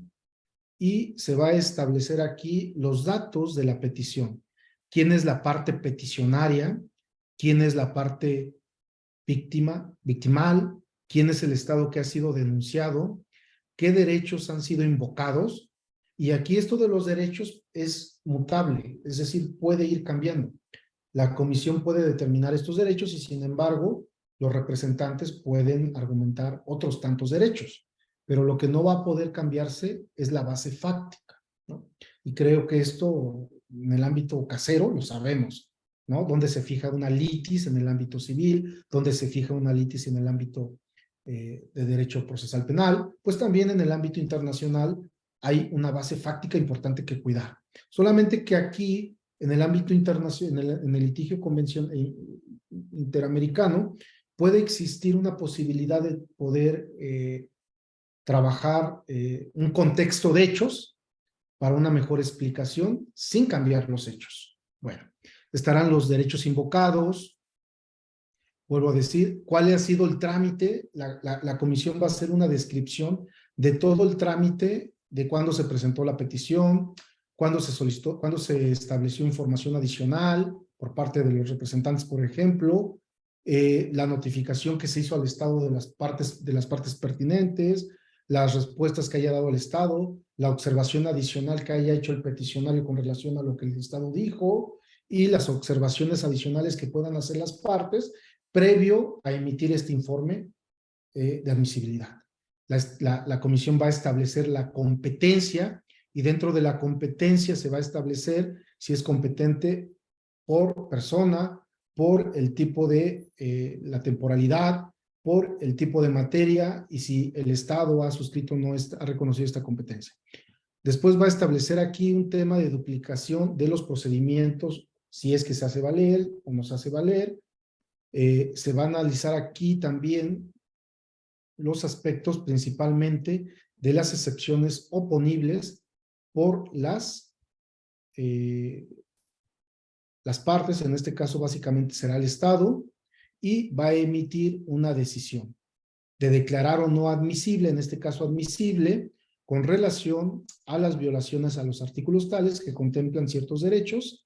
y se va a establecer aquí los datos de la petición. ¿Quién es la parte peticionaria? ¿Quién es la parte victimal? ¿Quién es el estado que ha sido denunciado? ¿Qué derechos han sido invocados? Y aquí esto de los derechos es mutable, es decir, puede ir cambiando. La comisión puede determinar estos derechos y sin embargo, los representantes pueden argumentar otros tantos derechos, pero lo que no va a poder cambiarse es la base fáctica, ¿no? Y creo que esto en el ámbito casero lo sabemos, ¿no? Donde se fija una litis en el ámbito civil, donde se fija una litis en el ámbito de derecho procesal penal, pues también en el ámbito internacional hay una base fáctica importante que cuidar. Solamente que aquí, en el ámbito internacional, en el litigio interamericano, puede existir una posibilidad de poder trabajar un contexto de hechos para una mejor explicación sin cambiar los hechos. Bueno, estarán los derechos invocados. Vuelvo a decir, ¿cuál ha sido el trámite? La comisión va a hacer una descripción de todo el trámite, de cuándo se presentó la petición, cuándo se solicitó, cuándo se estableció información adicional por parte de los representantes, por ejemplo, la notificación que se hizo al Estado de las partes pertinentes, las respuestas que haya dado el Estado, la observación adicional que haya hecho el peticionario con relación a lo que el Estado dijo y las observaciones adicionales que puedan hacer las partes previo a emitir este informe de admisibilidad. La comisión va a establecer la competencia y dentro de la competencia se va a establecer si es competente por persona, por el tipo de la temporalidad, por el tipo de materia y si el Estado ha suscrito o no ha reconocido esta competencia. Después va a establecer aquí un tema de duplicación de los procedimientos, si es que se hace valer o no se hace valer. Se va a analizar aquí también los aspectos principalmente de las excepciones oponibles por las partes, en este caso básicamente será el Estado, y va a emitir una decisión de declarar o no admisible, en este caso admisible, con relación a las violaciones a los artículos tales que contemplan ciertos derechos,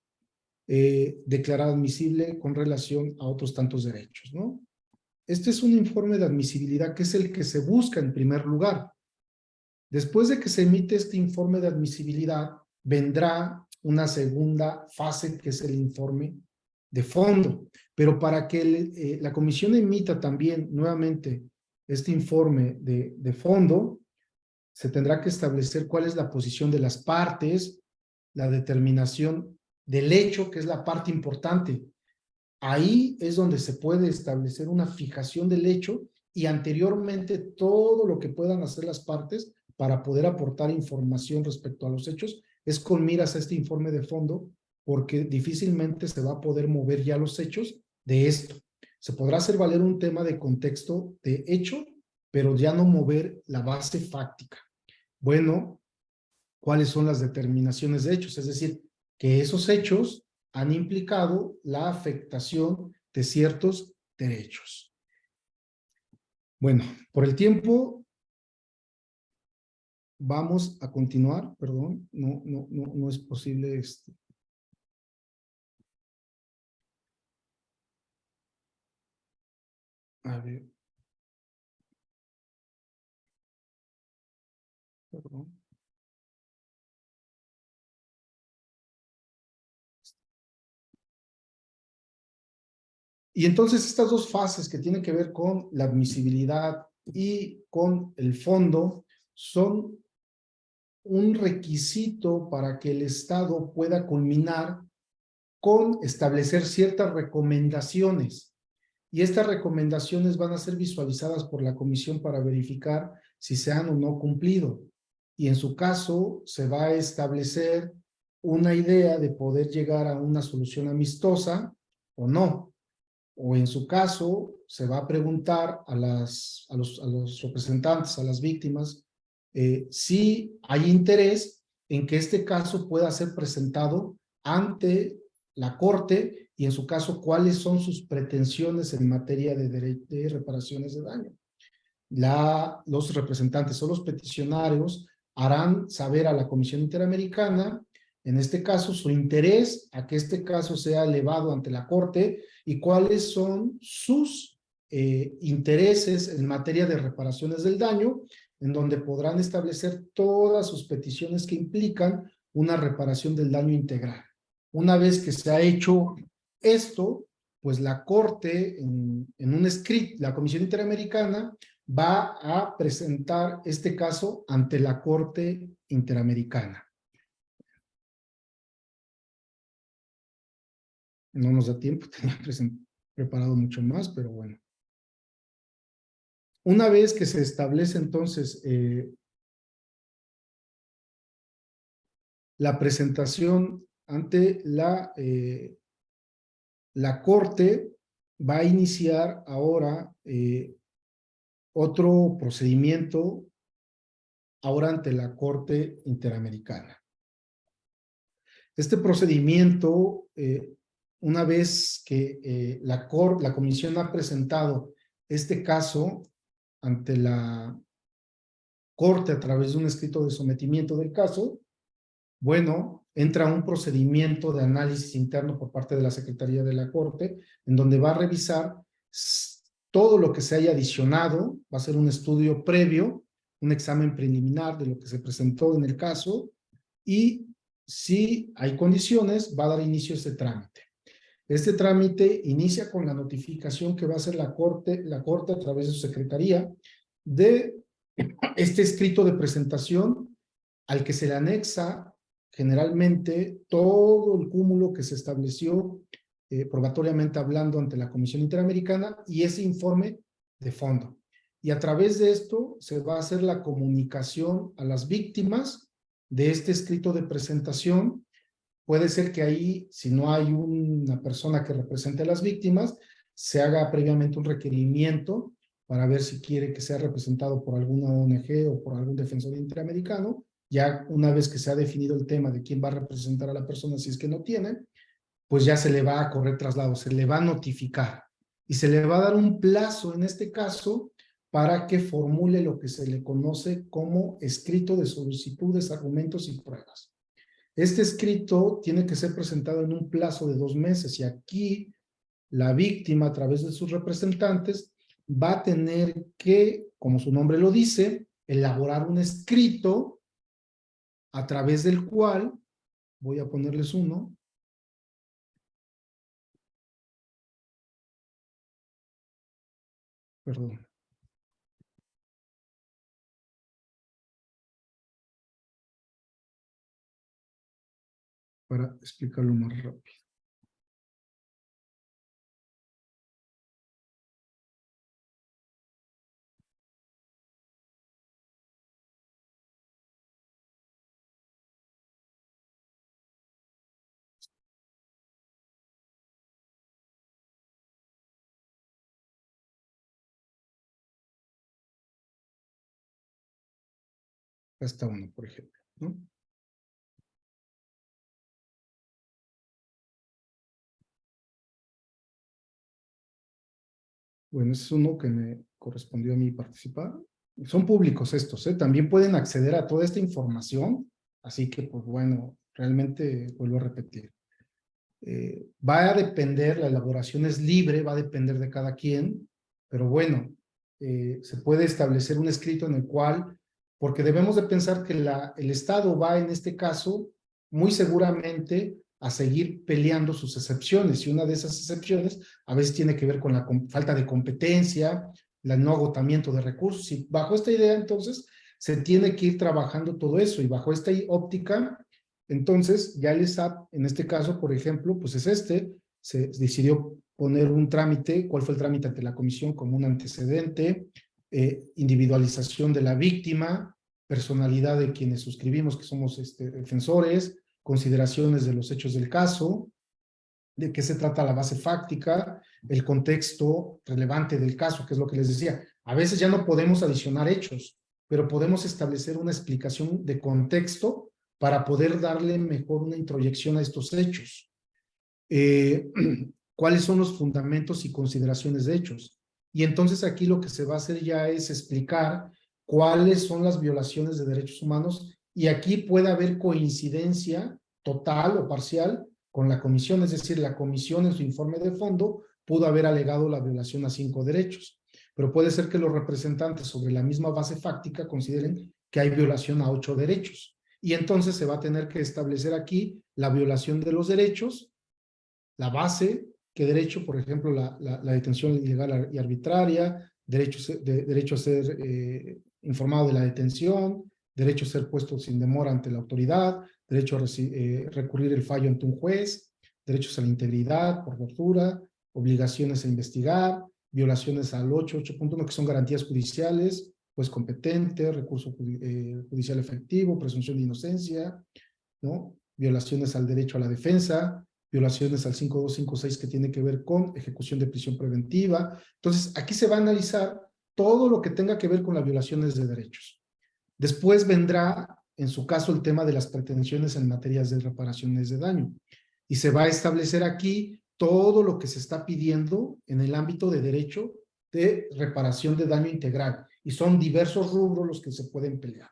declarar admisible con relación a otros tantos derechos, ¿no? Este es un informe de admisibilidad que es el que se busca en primer lugar. Después de que se emite este informe de admisibilidad, vendrá una segunda fase que es el informe de fondo. Pero para que la comisión emita también nuevamente este informe de fondo, se tendrá que establecer cuál es la posición de las partes, la determinación del hecho, que es la parte importante. Ahí es donde se puede establecer una fijación del hecho y anteriormente todo lo que puedan hacer las partes para poder aportar información respecto a los hechos es con miras a este informe de fondo, porque difícilmente se va a poder mover ya los hechos de esto. Se podrá hacer valer un tema de contexto de hecho, pero ya no mover la base fáctica. Bueno, ¿cuáles son las determinaciones de hechos? Es decir, que esos hechos han implicado la afectación de ciertos derechos. Bueno, por el tiempo vamos a continuar, perdón, no es posible a ver, perdón. Y entonces estas dos fases que tienen que ver con la admisibilidad y con el fondo son un requisito para que el Estado pueda culminar con establecer ciertas recomendaciones. Y estas recomendaciones van a ser visualizadas por la comisión para verificar si se han o no cumplido. Y en su caso, se va a establecer una idea de poder llegar a una solución amistosa o no. O en su caso, se va a preguntar a los representantes, a las víctimas, si hay interés en que este caso pueda ser presentado ante la Corte y en su caso, cuáles son sus pretensiones en materia de reparaciones de daño. Los representantes o los peticionarios harán saber a la Comisión Interamericana, en este caso, su interés a que este caso sea elevado ante la Corte y cuáles son sus intereses en materia de reparaciones del daño, en donde podrán establecer todas sus peticiones que implican una reparación del daño integral. Una vez que se ha hecho esto, pues la Corte, en un escrito, la Comisión Interamericana va a presentar este caso ante la Corte Interamericana. No nos da tiempo, tenía preparado mucho más, pero bueno. Una vez que se establece entonces la presentación ante la Corte, va a iniciar ahora otro procedimiento ahora ante la Corte Interamericana. Este procedimiento, una vez que la Comisión ha presentado este caso ante la Corte a través de un escrito de sometimiento del caso, bueno, entra un procedimiento de análisis interno por parte de la Secretaría de la Corte, en donde va a revisar todo lo que se haya adicionado, va a ser un estudio previo, un examen preliminar de lo que se presentó en el caso, y si hay condiciones, va a dar inicio a este trámite. Este trámite inicia con la notificación que va a hacer la Corte a través de su Secretaría de este escrito de presentación al que se le anexa generalmente todo el cúmulo que se estableció probatoriamente hablando ante la Comisión Interamericana y ese informe de fondo. Y a través de esto se va a hacer la comunicación a las víctimas de este escrito de presentación. Puede ser que ahí, si no hay una persona que represente a las víctimas, se haga previamente un requerimiento para ver si quiere que sea representado por alguna ONG o por algún defensor interamericano. Ya una vez que se ha definido el tema de quién va a representar a la persona, si es que no tiene, pues ya se le va a correr traslado, se le va a notificar y se le va a dar un plazo en este caso para que formule lo que se le conoce como escrito de solicitudes, argumentos y pruebas. Este escrito tiene que ser presentado en un plazo de 2 meses y aquí la víctima a través de sus representantes va a tener que, como su nombre lo dice, elaborar un escrito a través del cual, voy a ponerles uno, perdón, para explicarlo más rápido. Hasta uno, por ejemplo, ¿no? Bueno, ese es uno que me correspondió a mí participar. Son públicos estos, ¿eh? También pueden acceder a toda esta información, así que, pues bueno, realmente vuelvo a repetir. Va a depender, la elaboración es libre, va a depender de cada quien, pero bueno, se puede establecer un escrito en el cual, porque debemos de pensar que el Estado va en este caso muy seguramente a seguir peleando sus excepciones, y una de esas excepciones a veces tiene que ver con la falta de competencia, el no agotamiento de recursos, y bajo esta idea entonces se tiene que ir trabajando todo eso, y bajo esta óptica entonces, ya el SAT, en este caso, por ejemplo, pues es se decidió poner un trámite, ¿cuál fue el trámite ante la comisión? Como un antecedente, individualización de la víctima, personalidad de quienes suscribimos que somos defensores, consideraciones de los hechos del caso, de qué se trata la base fáctica, el contexto relevante del caso, que es lo que les decía. A veces ya no podemos adicionar hechos, pero podemos establecer una explicación de contexto para poder darle mejor una introyección a estos hechos. ¿Cuáles son los fundamentos y consideraciones de hechos? Y entonces aquí lo que se va a hacer ya es explicar cuáles son las violaciones de derechos humanos, y aquí puede haber coincidencia total o parcial con la comisión, es decir, la comisión en su informe de fondo pudo haber alegado la violación a 5 derechos, pero puede ser que los representantes sobre la misma base fáctica consideren que hay violación a 8 derechos. Y entonces se va a tener que establecer aquí la violación de los derechos, la base, que derecho, por ejemplo, la detención ilegal y arbitraria, derecho a ser informado de la detención, derecho a ser puesto sin demora ante la autoridad, derecho a recurrir el fallo ante un juez, derechos a la integridad por tortura, obligaciones a investigar, violaciones al 8.1, que son garantías judiciales, pues competente, recurso judicial efectivo, presunción de inocencia, ¿no? Violaciones al derecho a la defensa, violaciones al 5256 que tiene que ver con ejecución de prisión preventiva. Entonces, aquí se va a analizar todo lo que tenga que ver con las violaciones de derechos. Después vendrá, en su caso, el tema de las pretensiones en materias de reparaciones de daño. Y se va a establecer aquí todo lo que se está pidiendo en el ámbito de derecho de reparación de daño integral. Y son diversos rubros los que se pueden pelear.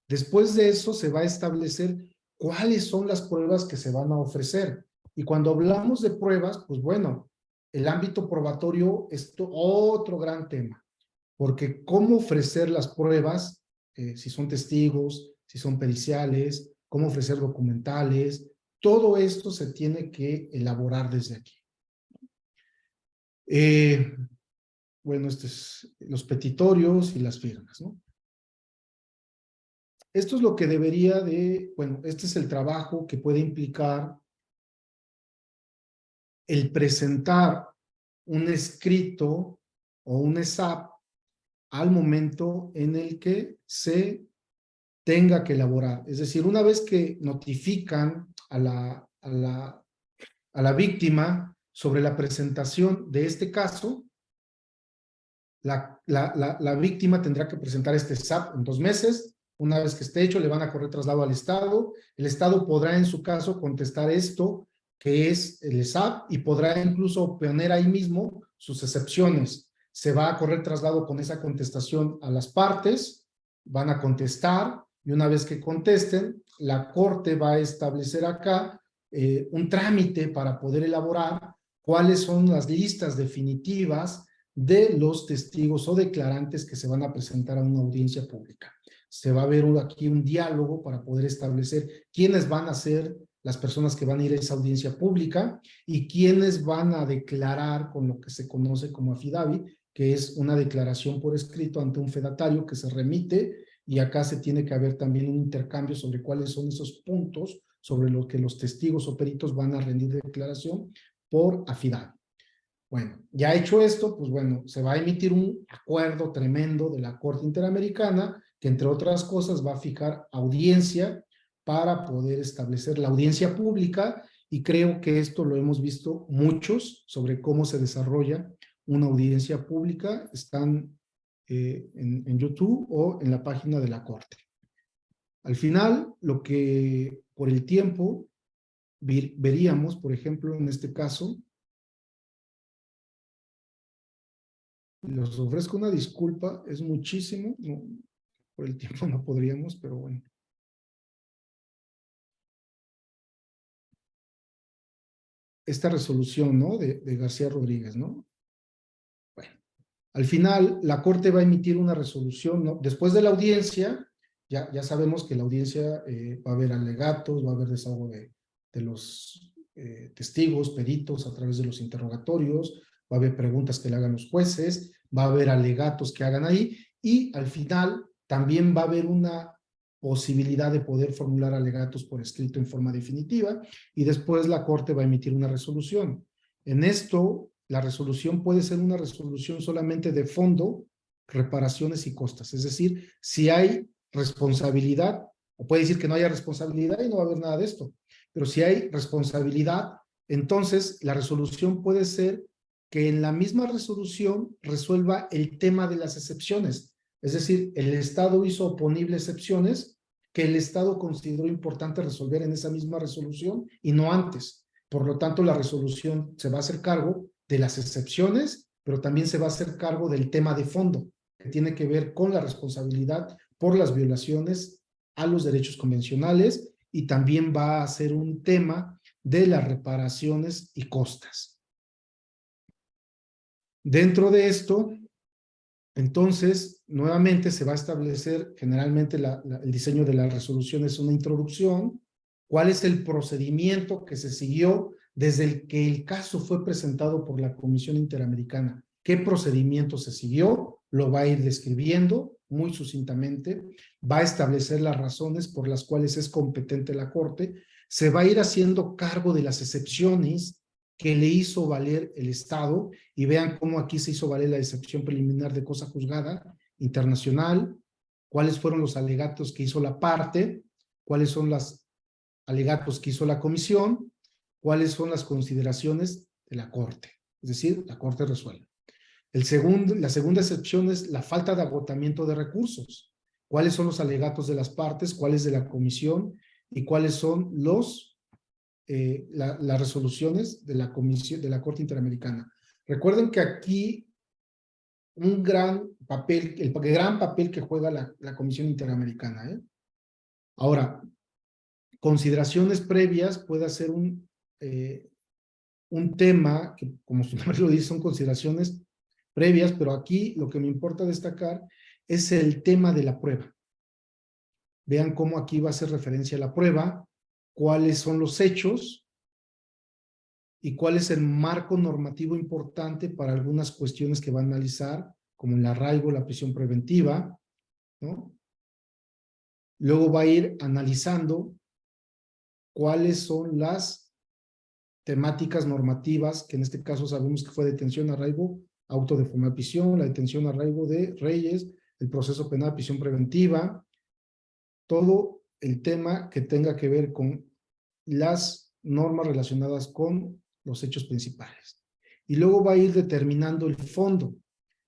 Después de eso se va a establecer cuáles son las pruebas que se van a ofrecer. Y cuando hablamos de pruebas, pues bueno, el ámbito probatorio es otro gran tema, porque cómo ofrecer las pruebas, si son testigos, si son periciales, cómo ofrecer documentales, todo esto se tiene que elaborar desde aquí. Bueno, los petitorios y las firmas, ¿no? Esto es lo que debería de, bueno, este es el trabajo que puede implicar el presentar un escrito o un ESAP al momento en el que se tenga que elaborar. Es decir, una vez que notifican a la víctima sobre la presentación de este caso, la víctima tendrá que presentar este ESAP en 2 meses. Una vez que esté hecho, le van a correr traslado al Estado. El Estado podrá, en su caso, contestar esto, que es el ESAP, y podrá incluso poner ahí mismo sus excepciones. Se va a correr traslado con esa contestación a las partes, van a contestar, y una vez que contesten, la Corte va a establecer acá un trámite para poder elaborar cuáles son las listas definitivas de los testigos o declarantes que se van a presentar a una audiencia pública. Se va a ver aquí un diálogo para poder establecer quiénes van a ser las personas que van a ir a esa audiencia pública y quiénes van a declarar con lo que se conoce como affidavit, que es una declaración por escrito ante un fedatario que se remite, y acá se tiene que haber también un intercambio sobre cuáles son esos puntos sobre los que los testigos o peritos van a rendir declaración por affidavit. Bueno, ya hecho esto, pues bueno, se va a emitir un acuerdo tremendo de la Corte Interamericana que, entre otras cosas, va a fijar audiencia para poder establecer la audiencia pública, y creo que esto lo hemos visto muchos sobre cómo se desarrolla una audiencia pública. Están en YouTube o en la página de la Corte. Al final, lo que por el tiempo veríamos, por ejemplo, en este caso, les ofrezco una disculpa, es muchísimo, no, por el tiempo no podríamos, pero bueno. Esta resolución, ¿no? De García Rodríguez, ¿no? Bueno, al final la Corte va a emitir una resolución, ¿no? Después de la audiencia, ya sabemos que la audiencia va a haber alegatos, va a haber desahogo de los testigos, peritos a través de los interrogatorios, va a haber preguntas que le hagan los jueces, va a haber alegatos que hagan ahí, y al final también va a haber una posibilidad de poder formular alegatos por escrito en forma definitiva, y después la Corte va a emitir una resolución. En esto, la resolución puede ser una resolución solamente de fondo, reparaciones y costas. Es decir, si hay responsabilidad, o puede decir que no haya responsabilidad y no va a haber nada de esto. Pero si hay responsabilidad, entonces la resolución puede ser que en la misma resolución resuelva el tema de las excepciones. Es decir, el Estado hizo oponible excepciones que el Estado consideró importante resolver en esa misma resolución y no antes. Por lo tanto, la resolución se va a hacer cargo de las excepciones, pero también se va a hacer cargo del tema de fondo, que tiene que ver con la responsabilidad por las violaciones a los derechos convencionales, y también va a ser un tema de las reparaciones y costas. Dentro de esto, entonces, nuevamente se va a establecer, generalmente el diseño de la resolución es una introducción, cuál es el procedimiento que se siguió desde el que el caso fue presentado por la Comisión Interamericana, qué procedimiento se siguió, lo va a ir describiendo muy sucintamente, va a establecer las razones por las cuales es competente la Corte, se va a ir haciendo cargo de las excepciones que le hizo valer el Estado, y vean cómo aquí se hizo valer la excepción preliminar de cosa juzgada internacional, cuáles fueron los alegatos que hizo la parte, cuáles son los alegatos que hizo la comisión, cuáles son las consideraciones de la Corte, es decir, la Corte resuelve. La segunda excepción es la falta de agotamiento de recursos. ¿Cuáles son los alegatos de las partes? ¿Cuáles de la comisión? ¿Y cuáles son las resoluciones de la comisión de la Corte Interamericana? Recuerden que aquí un gran papel, el gran papel que juega la Comisión Interamericana. Ahora, consideraciones previas puede ser un tema que, como su nombre lo dice, son consideraciones previas, pero aquí lo que me importa destacar es el tema de la prueba. Vean cómo aquí va a hacer referencia a la prueba, cuáles son los hechos y cuál es el marco normativo importante para algunas cuestiones que va a analizar, como el arraigo, la prisión preventiva, ¿no? Luego va a ir analizando cuáles son las temáticas normativas, que en este caso sabemos que fue detención, arraigo, auto de forma de prisión, la detención, arraigo de Reyes, el proceso penal, prisión preventiva, todo el tema que tenga que ver con las normas relacionadas con los hechos principales. Y luego va a ir determinando el fondo,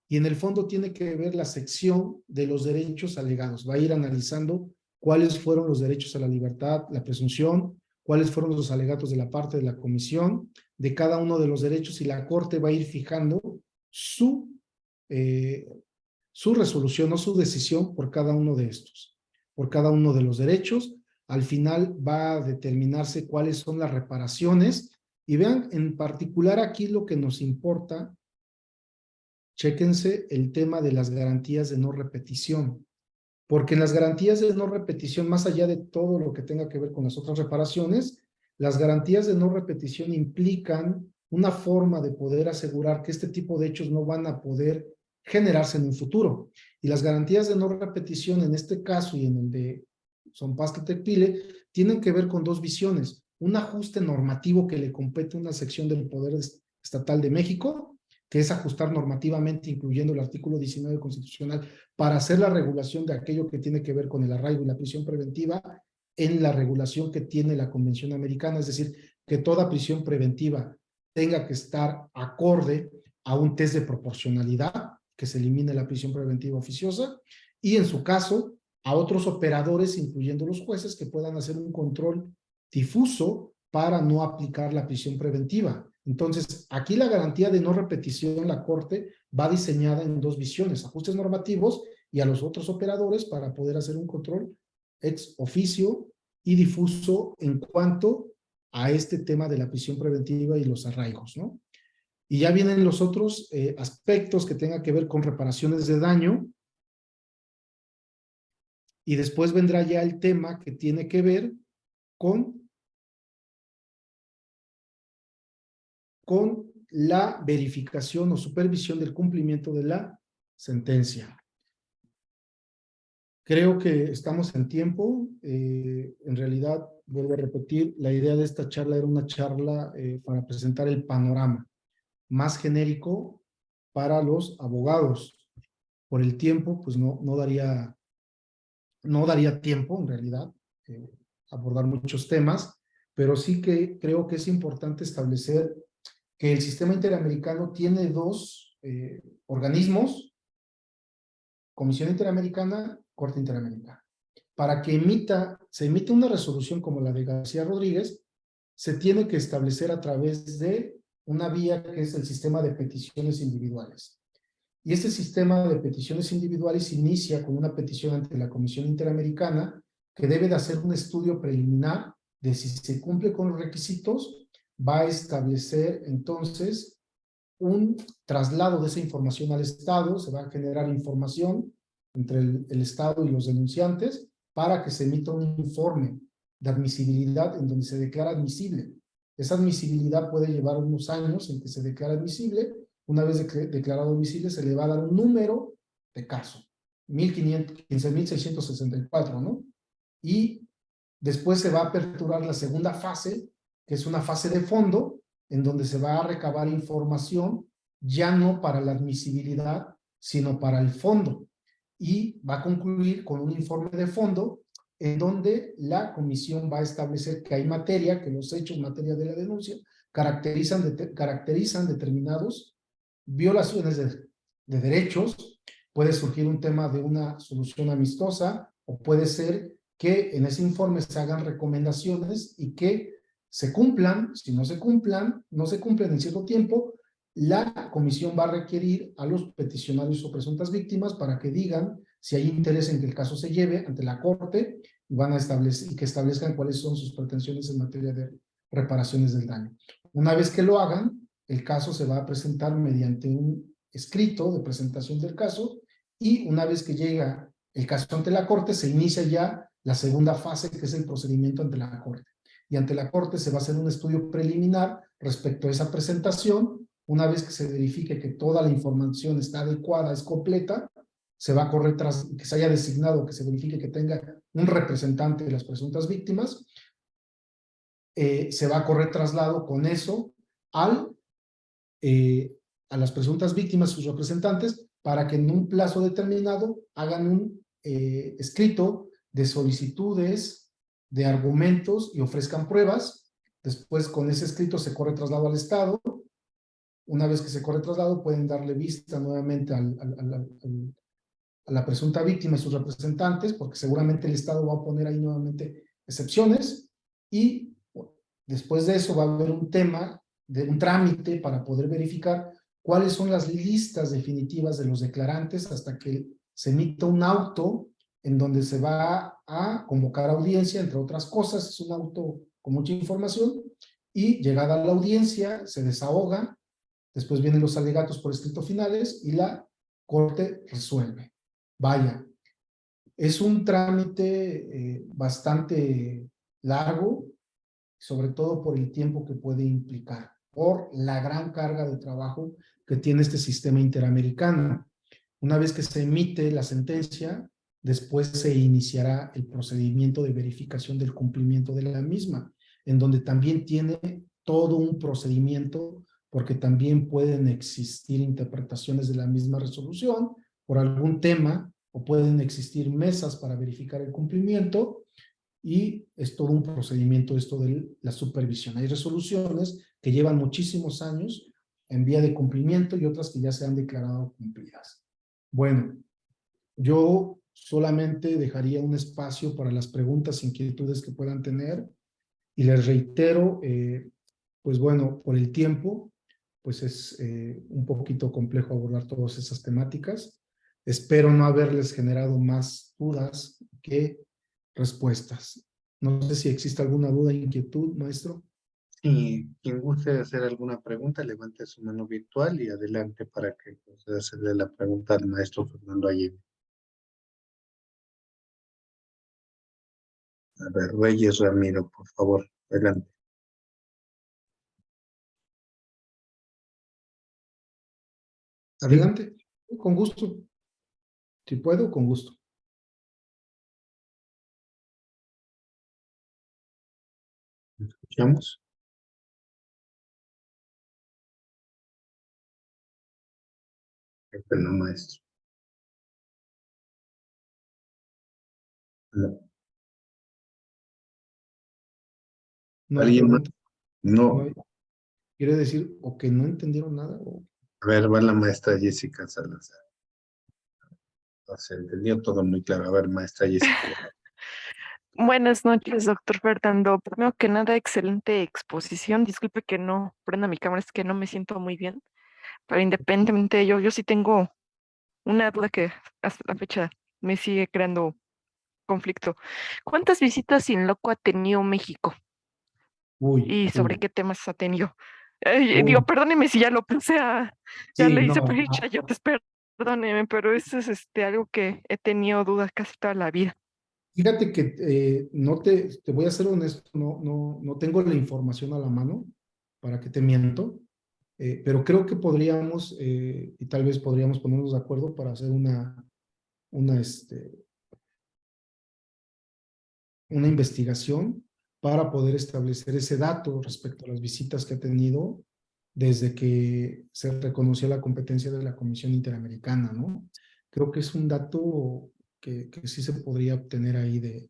y en el fondo tiene que ver la sección de los derechos alegados, va a ir analizando cuáles fueron los derechos a la libertad, la presunción, cuáles fueron los alegatos de la parte de la comisión, de cada uno de los derechos, y la Corte va a ir fijando su resolución o su decisión por cada uno de estos, por cada uno de los derechos. Al final va a determinarse cuáles son las reparaciones, y vean en particular aquí lo que nos importa. Chéquense el tema de las garantías de no repetición, porque en las garantías de no repetición, más allá de todo lo que tenga que ver con las otras reparaciones, las garantías de no repetición implican una forma de poder asegurar que este tipo de hechos no van a poder generarse en un futuro. Y las garantías de no repetición en este caso y en el de Son Paz Tecpile tienen que ver con dos visiones: un ajuste normativo que le compete a una sección del Poder Estatal de México, que es ajustar normativamente, incluyendo el artículo 19 constitucional, para hacer la regulación de aquello que tiene que ver con el arraigo y la prisión preventiva en la regulación que tiene la Convención Americana, es decir, que toda prisión preventiva tenga que estar acorde a un test de proporcionalidad, que se elimine la prisión preventiva oficiosa, y en su caso, a otros operadores, incluyendo los jueces, que puedan hacer un control difuso para no aplicar la prisión preventiva. Entonces, aquí la garantía de no repetición, la Corte va diseñada en dos visiones: ajustes normativos y a los otros operadores para poder hacer un control ex oficio y difuso en cuanto a este tema de la prisión preventiva y los arraigos, ¿no? Y ya vienen los otros aspectos que tengan que ver con reparaciones de daño, y después vendrá ya el tema que tiene que ver con la verificación o supervisión del cumplimiento de la sentencia. Creo que estamos en tiempo. En realidad, vuelvo a repetir, la idea de esta charla era una charla para presentar el panorama más genérico para los abogados. Por el tiempo, pues no daría tiempo, en realidad, abordar muchos temas, pero sí que creo que es importante establecer que el sistema interamericano tiene dos organismos: Comisión Interamericana, Corte Interamericana. Para que se emita una resolución como la de García Rodríguez, se tiene que establecer a través de una vía que es el sistema de peticiones individuales. Y este sistema de peticiones individuales inicia con una petición ante la Comisión Interamericana, que debe de hacer un estudio preliminar de si se cumple con los requisitos. Va a establecer entonces un traslado de esa información al Estado, se va a generar información entre el Estado y los denunciantes para que se emita un informe de admisibilidad en donde se declara admisible Esa admisibilidad puede llevar unos años en que se declara admisible. Una vez declarado admisible, se le va a dar un número de caso, 15.664, ¿no? Y después se va a aperturar la segunda fase, que es una fase de fondo, en donde se va a recabar información, ya no para la admisibilidad, sino para el fondo. Y va a concluir con un informe de fondo en donde la comisión va a establecer que hay materia, que los hechos materia de la denuncia caracterizan determinados violaciones de derechos. Puede surgir un tema de una solución amistosa o puede ser que en ese informe se hagan recomendaciones y que se cumplan. Si no se cumplen en cierto tiempo, la comisión va a requerir a los peticionarios o presuntas víctimas para que digan si hay interés en que el caso se lleve ante la corte y van a establecer y que establezcan cuáles son sus pretensiones en materia de reparaciones del daño. Una vez que lo hagan, el caso se va a presentar mediante un escrito de presentación del caso y una vez que llega el caso ante la corte, se inicia ya la segunda fase, que es el procedimiento ante la corte. Y ante la corte se va a hacer un estudio preliminar respecto a esa presentación. Una vez que se verifique que toda la información está adecuada, es completa, se va a correr tras que se haya designado, que se verifique que tenga un representante de las presuntas víctimas, se va a correr traslado con eso a las presuntas víctimas, sus representantes, para que en un plazo determinado hagan un escrito de solicitudes, de argumentos y ofrezcan pruebas. Después con ese escrito se corre traslado al Estado. Una vez que se corre traslado pueden darle vista nuevamente a la presunta víctima y sus representantes, porque seguramente el Estado va a poner ahí nuevamente excepciones y después de eso va a haber un tema de un trámite para poder verificar cuáles son las listas definitivas de los declarantes hasta que se emita un auto en donde se va a convocar audiencia, entre otras cosas. Es un auto con mucha información y llegada a la audiencia se desahoga, después vienen los alegatos por escrito finales y la corte resuelve. Vaya, es un trámite bastante largo, sobre todo por el tiempo que puede implicar, por la gran carga de trabajo que tiene este sistema interamericano. Una vez que se emite la sentencia, después se iniciará el procedimiento de verificación del cumplimiento de la misma, en donde también tiene todo un procedimiento, porque también pueden existir interpretaciones de la misma resolución por algún tema, o pueden existir mesas para verificar el cumplimiento, y es todo un procedimiento esto de la supervisión. Hay resoluciones que llevan muchísimos años en vía de cumplimiento y otras que ya se han declarado cumplidas. Bueno, yo solamente dejaría un espacio para las preguntas, inquietudes que puedan tener, y les reitero, pues bueno, por el tiempo, pues es un poquito complejo abordar todas esas temáticas. Espero no haberles generado más dudas que respuestas. No sé si existe alguna duda, inquietud, maestro. Y quien guste hacer alguna pregunta, levante su mano virtual y adelante para que pueda hacerle la pregunta al maestro Fernando Allende. A ver, Reyes Ramiro, por favor, adelante. Sí, Adelante, con gusto. Si puedo, con gusto. escuchamos. Perdón, maestro. No. No hay ¿Alguien más? pregunta. No No. hay- Quiere decir o que no entendieron nada o... A ver, va la maestra Jessica Salazar. No, se entendió todo muy claro. A ver, maestra Jessica. Buenas noches, doctor Fernando. Primero que nada, excelente exposición. Disculpe que no prenda mi cámara, es que no me siento muy bien. Pero independientemente de ello, yo sí tengo una duda que hasta la fecha me sigue creando conflicto. ¿Cuántas visitas sin loco ha tenido México? Uy, ¿Y sobre qué temas ha tenido? uy. Digo, perdóneme si ya lo puse ya Sí, le hice no. pregunta, yo te perdóneme, pero eso es algo que he tenido dudas casi toda la vida. Fíjate que no te voy a ser honesto, no tengo la información a la mano, para que te miento, pero creo que podríamos, y tal vez podríamos ponernos de acuerdo para hacer una, una investigación para poder establecer ese dato respecto a las visitas que ha tenido desde que se reconoció la competencia de la Comisión Interamericana, ¿no? Creo que es un dato que sí se podría obtener ahí de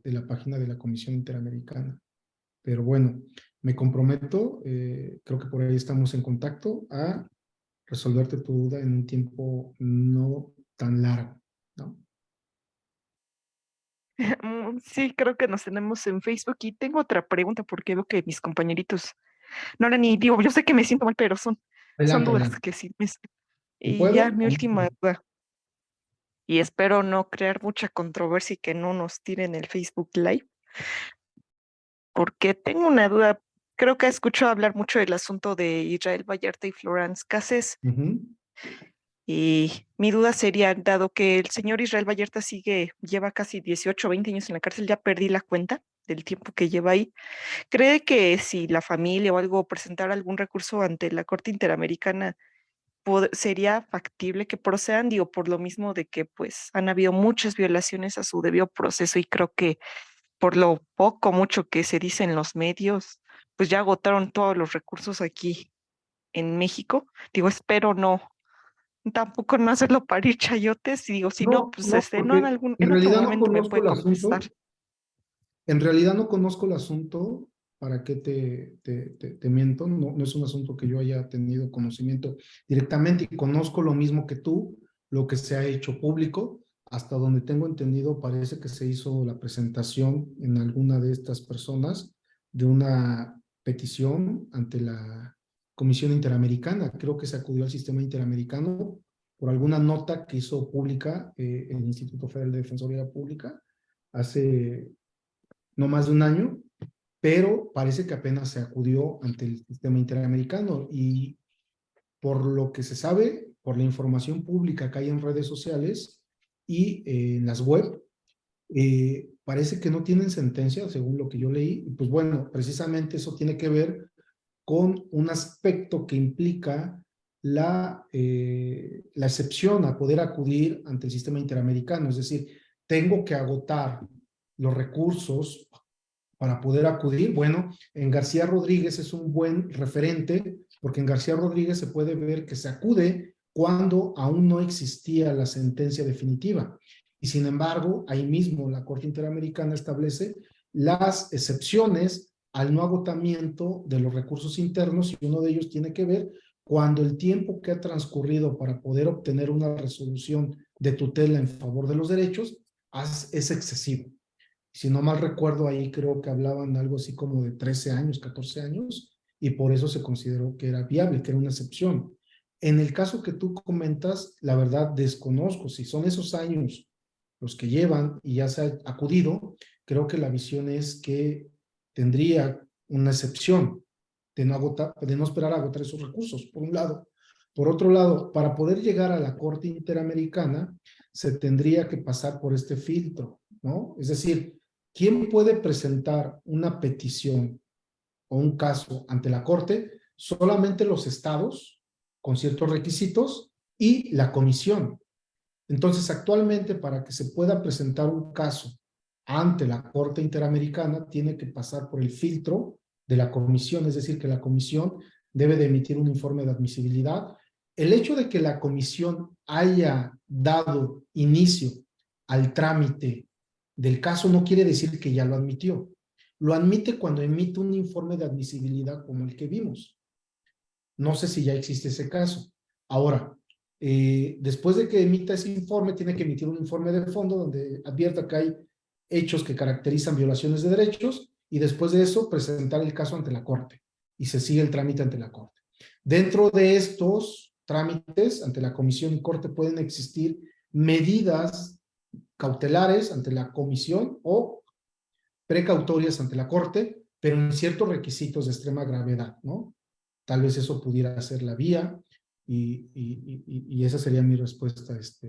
la página de la Comisión Interamericana. Pero bueno, me comprometo, creo que por ahí estamos en contacto, a resolverte tu duda en un tiempo no tan largo, ¿no? Sí, creo que nos tenemos en Facebook y tengo otra pregunta porque veo que mis compañeritos no la ni digo, yo sé que me siento mal, pero son Adelante, dudas adelante. que sí ¿Y y ya puedo? mi última duda, y espero no crear mucha controversia y que no nos tiren el Facebook Live, porque tengo una duda. Creo que he escuchado hablar mucho del asunto de Israel Vallarta y Florence Cassés, Ujú. y mi duda sería, dado que el señor Israel Vallarta lleva casi 18 o 20 años en la cárcel, ya perdí la cuenta del tiempo que lleva ahí. ¿Cree que si la familia o algo presentara algún recurso ante la Corte Interamericana, sería factible que procedan? Digo, por lo mismo de que pues han habido muchas violaciones a su debido proceso y creo que por lo poco, mucho que se dice en los medios, pues ya agotaron todos los recursos aquí en México. Digo, espero tampoco no hacerlo parir chayotes y digo, si no, No, pues no, no en porque en en otro realidad no momento me conozco puede el contestar. asunto. En realidad no conozco el asunto, ¿para qué te miento? No es un asunto que yo haya tenido conocimiento directamente y conozco lo mismo que tú, lo que se ha hecho público. Hasta donde tengo entendido, parece que se hizo la presentación en alguna de estas personas de una petición ante la Comisión Interamericana. Creo que se acudió al sistema interamericano por alguna nota que hizo pública el Instituto Federal de Defensoría Pública hace no más de un año, pero parece que apenas se acudió ante el sistema interamericano y por lo que se sabe, por la información pública que hay en redes sociales y en las web, parece que no tienen sentencia, según lo que yo leí. Y pues bueno, precisamente eso tiene que ver con un aspecto que implica la excepción a poder acudir ante el sistema interamericano, es decir, tengo que agotar los recursos para poder acudir. Bueno, en García Rodríguez es un buen referente, porque en García Rodríguez se puede ver que se acude cuando aún no existía la sentencia definitiva. Y sin embargo, ahí mismo la Corte Interamericana establece las excepciones al no agotamiento de los recursos internos, y uno de ellos tiene que ver cuando el tiempo que ha transcurrido para poder obtener una resolución de tutela en favor de los derechos es excesivo. Si no mal recuerdo, ahí creo que hablaban algo así como de 13 años, 14 años, y por eso se consideró que era viable, que era una excepción. En el caso que tú comentas, la verdad desconozco si son esos años los que llevan y ya se ha acudido. Creo que la visión es que tendría una excepción de no agotar, de no esperar a agotar esos recursos, por un lado. Por otro lado, para poder llegar a la Corte Interamericana, se tendría que pasar por este filtro, ¿no? Es decir, ¿quién puede presentar una petición o un caso ante la Corte? Solamente los estados con ciertos requisitos y la comisión. Entonces, actualmente, para que se pueda presentar un caso ante la Corte Interamericana, tiene que pasar por el filtro de la comisión, es decir, que la comisión debe de emitir un informe de admisibilidad. El hecho de que la comisión haya dado inicio al trámite del caso no quiere decir que ya lo admitió. Lo admite cuando emite un informe de admisibilidad como el que vimos. No sé si ya existe ese caso. Ahora, después de que emita ese informe, tiene que emitir un informe de fondo donde advierta que hay hechos que caracterizan violaciones de derechos, y después de eso presentar el caso ante la Corte y se sigue el trámite ante la Corte. Dentro de estos trámites ante la Comisión y Corte pueden existir medidas cautelares ante la Comisión o precautorias ante la Corte, pero en ciertos requisitos de extrema gravedad, ¿no? Tal vez eso pudiera ser la vía, y esa sería mi respuesta,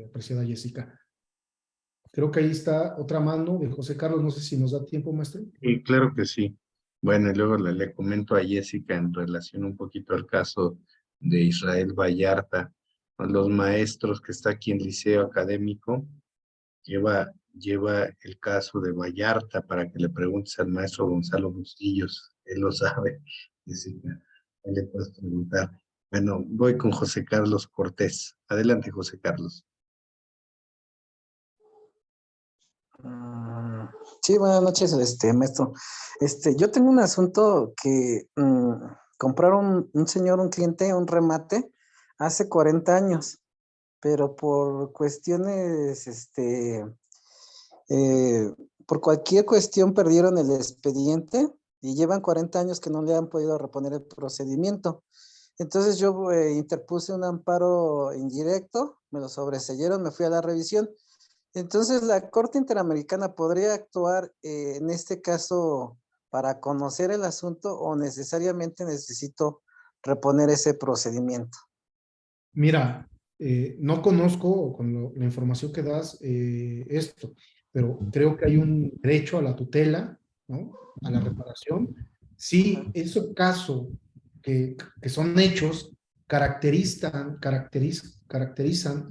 apreciada Jessica. Creo que ahí está otra mano de José Carlos, no sé si nos da tiempo, maestro. Y claro que sí. Bueno, y luego le comento a Jessica en relación un poquito al caso de Israel Vallarta. Los maestros que está aquí en Liceo Académico, lleva el caso de Vallarta para que le preguntes al maestro Gonzalo Bustillos. Él lo sabe, Jessica. Él le puedes preguntar. Bueno, voy con José Carlos Cortés. Adelante, José Carlos. Mm, Sí, buenas noches, maestro. Yo tengo un asunto que compraron un señor, un cliente, un remate hace 40 años, pero por cuestiones, eh, por cualquier cuestión perdieron el expediente y llevan 40 años que no le han podido reponer el procedimiento. Entonces yo interpuse un amparo indirecto, me lo sobreseyeron, me fui a la revisión. Entonces, la Corte Interamericana podría actuar en este caso para conocer el asunto o necesariamente necesito reponer ese procedimiento. Mira, no conozco con la información que das esto, pero creo que hay un derecho a la tutela, ¿no? A la reparación. Si ese caso que son hechos caracterizan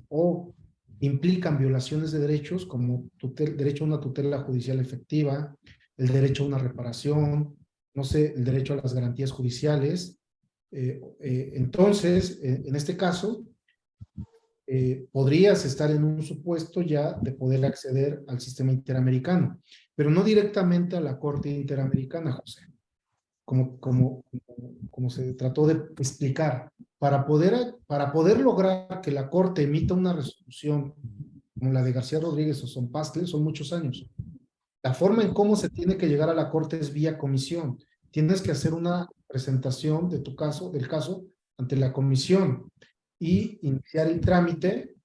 o implican violaciones de derechos como derecho a una tutela judicial efectiva, el derecho a una reparación, no sé, el derecho a las garantías judiciales, entonces, en este caso, podrías estar en un supuesto ya de poder acceder al sistema interamericano, pero no directamente a la Corte Interamericana, José, como se trató de explicar. Para poder lograr que la Corte emita una resolución como la de García Rodríguez o Son Pascle, son muchos años. La forma en cómo se tiene que llegar a la Corte es vía comisión. Tienes que hacer una presentación de tu caso, del caso, ante la comisión y iniciar el trámite,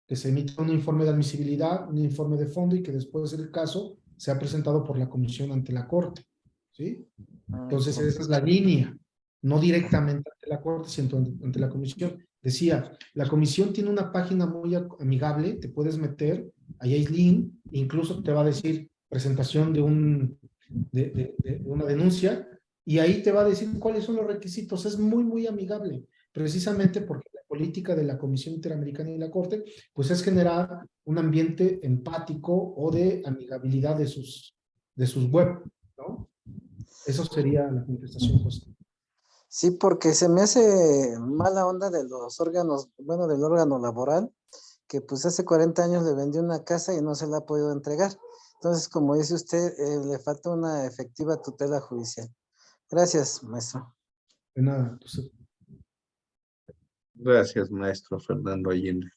que se emita un informe de admisibilidad, un informe de fondo y que después el caso sea presentado por la comisión ante la Corte. ¿Sí? Entonces, esa es la línea, no directamente ante la Corte, sino ante la comisión. Decía, la comisión tiene una página muy amigable, te puedes meter, ahí hay link, incluso te va a decir presentación de una denuncia, y ahí te va a decir cuáles son los requisitos. Es muy, muy amigable, precisamente porque la política de la Comisión Interamericana y la Corte, pues es generar un ambiente empático o de amigabilidad de sus web, ¿no? Eso sería la contestación, José. Sí, porque se me hace mala onda de los órganos, bueno, del órgano laboral, que pues hace 40 años le vendió una casa y no se la ha podido entregar. Entonces, como dice usted, le falta una efectiva tutela judicial. Gracias, maestro. De nada, entonces, Gracias, maestro Fernando Allende.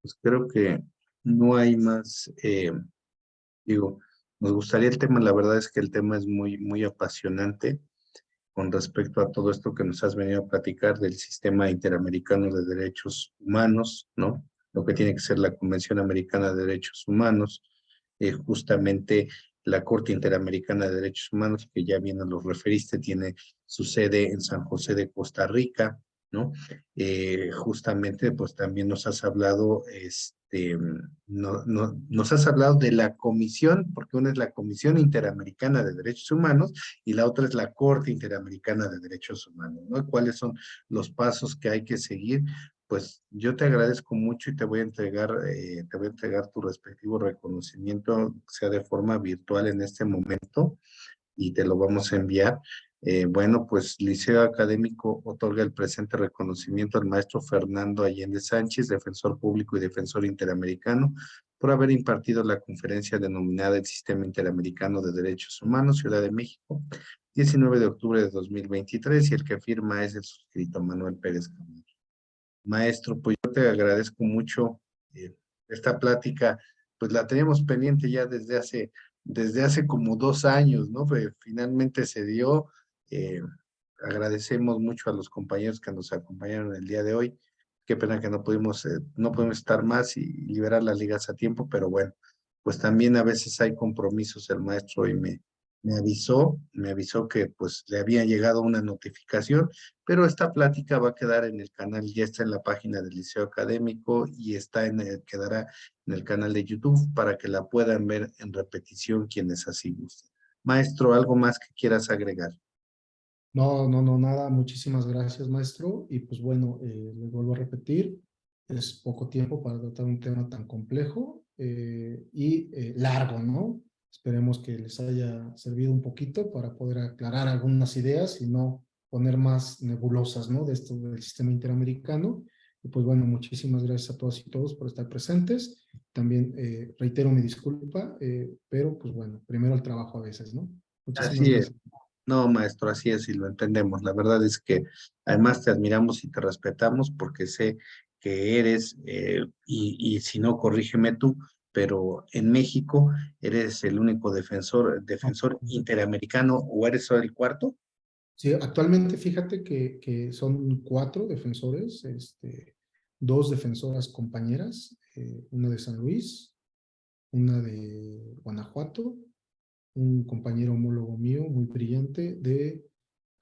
Pues creo que no hay más, digo, nos gustaría el tema, la verdad es que el tema es muy, muy apasionante con respecto a todo esto que nos has venido a platicar del sistema interamericano de derechos humanos, ¿no? Lo que tiene que ser la Convención Americana de Derechos Humanos, justamente la Corte Interamericana de Derechos Humanos, que ya bien nos referiste, tiene su sede en San José de Costa Rica, ¿no? Justamente, pues también nos has hablado, nos has hablado de la comisión, porque una es la Comisión Interamericana de Derechos Humanos y la otra es la Corte Interamericana de Derechos Humanos, ¿no? ¿Cuáles son los pasos que hay que seguir? Pues yo te agradezco mucho y te voy a entregar tu respectivo reconocimiento, sea de forma virtual en este momento, y te lo vamos a enviar. Bueno, pues Liceo Académico otorga el presente reconocimiento al maestro Fernando Allende Sánchez, defensor público y defensor interamericano, por haber impartido la conferencia denominada El Sistema Interamericano de Derechos Humanos, Ciudad de México, 19 de octubre de 2023, y el que firma es el suscrito Manuel Pérez Camacho. Maestro, pues yo te agradezco mucho esta plática, pues la teníamos pendiente ya desde hace como 2 años, ¿no? Pues finalmente se dio. Agradecemos mucho a los compañeros que nos acompañaron el día de hoy. Qué pena que no podemos estar más y liberar las ligas a tiempo, pero bueno, pues también a veces hay compromisos, el maestro hoy me avisó que pues le había llegado una notificación, pero esta plática va a quedar en el canal, ya está en la página del Liceo Académico y quedará en el canal de YouTube para que la puedan ver en repetición quienes así gusten. Maestro, ¿algo más que quieras agregar? No, no, no, nada. Muchísimas gracias, maestro. Y pues bueno, les vuelvo a repetir, es poco tiempo para tratar un tema tan complejo y largo, ¿no? Esperemos que les haya servido un poquito para poder aclarar algunas ideas y no poner más nebulosas, ¿no? De esto del sistema interamericano. Y pues bueno, muchísimas gracias a todas y todos por estar presentes. También reitero mi disculpa, pero pues bueno, primero el trabajo a veces, ¿no? Muchísimas Así es. gracias. No, maestro, así es y lo entendemos. La verdad es que además te admiramos y te respetamos porque sé que eres, y si no, corrígeme tú, pero en México eres el único defensor interamericano o eres el cuarto. Sí, actualmente fíjate que son 4 defensores, dos defensoras compañeras, una de San Luis, una de Guanajuato, un compañero homólogo mío muy brillante de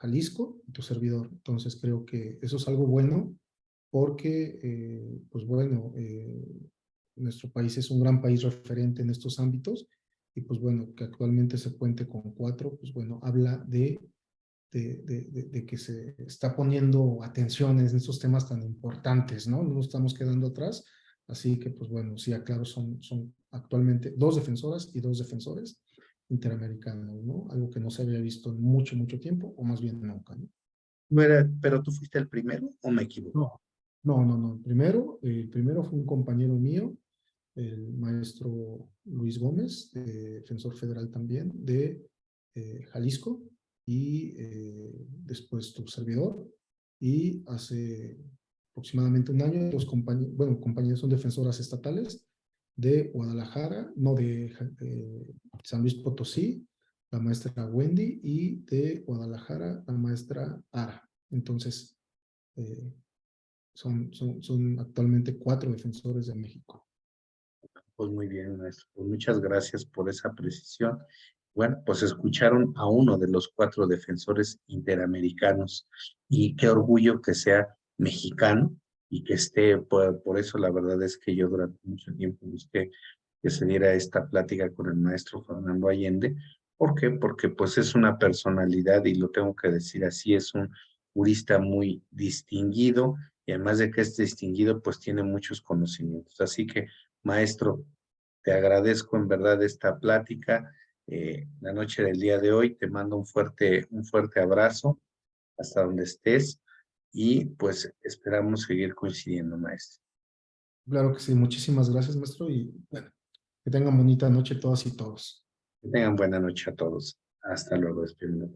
Jalisco y tu servidor. Entonces creo que eso es algo bueno porque, pues bueno, nuestro país es un gran país referente en estos ámbitos y pues bueno, que actualmente se cuente con 4, pues bueno, habla de que se está poniendo atención en estos temas tan importantes, ¿no? No nos estamos quedando atrás, así que pues bueno, sí, aclaro, son actualmente 2 defensoras y 2 defensores interamericanos, ¿no? Algo que no se había visto en mucho, mucho tiempo, o más bien nunca, ¿no? No era, pero tú fuiste el primero o me equivoco. No, no, no. Primero fue un compañero mío, el maestro Luis Gómez, defensor federal también de Jalisco, y después tu servidor. Y hace aproximadamente un año, bueno, compañeros son defensoras estatales de Guadalajara, no de San Luis Potosí, la maestra Wendy, y de Guadalajara, la maestra Ara. Entonces, eh, son actualmente 4 defensores de México. Pues muy bien, maestro. Pues muchas gracias por esa precisión. Bueno, pues escucharon a uno de los 4 defensores interamericanos y qué orgullo que sea mexicano y que esté, por eso la verdad es que yo durante mucho tiempo busqué que se diera esta plática con el maestro Fernando Allende. ¿Por qué? Porque pues es una personalidad y lo tengo que decir así, es un jurista muy distinguido y además de que es distinguido, pues tiene muchos conocimientos. Así que, maestro, te agradezco en verdad esta plática. La noche del día de hoy te mando un fuerte abrazo hasta donde estés y pues esperamos seguir coincidiendo, maestro. Claro que sí, muchísimas gracias, maestro, y bueno, que tengan bonita noche todas y todos. Que tengan buena noche a todos. Hasta luego, espero.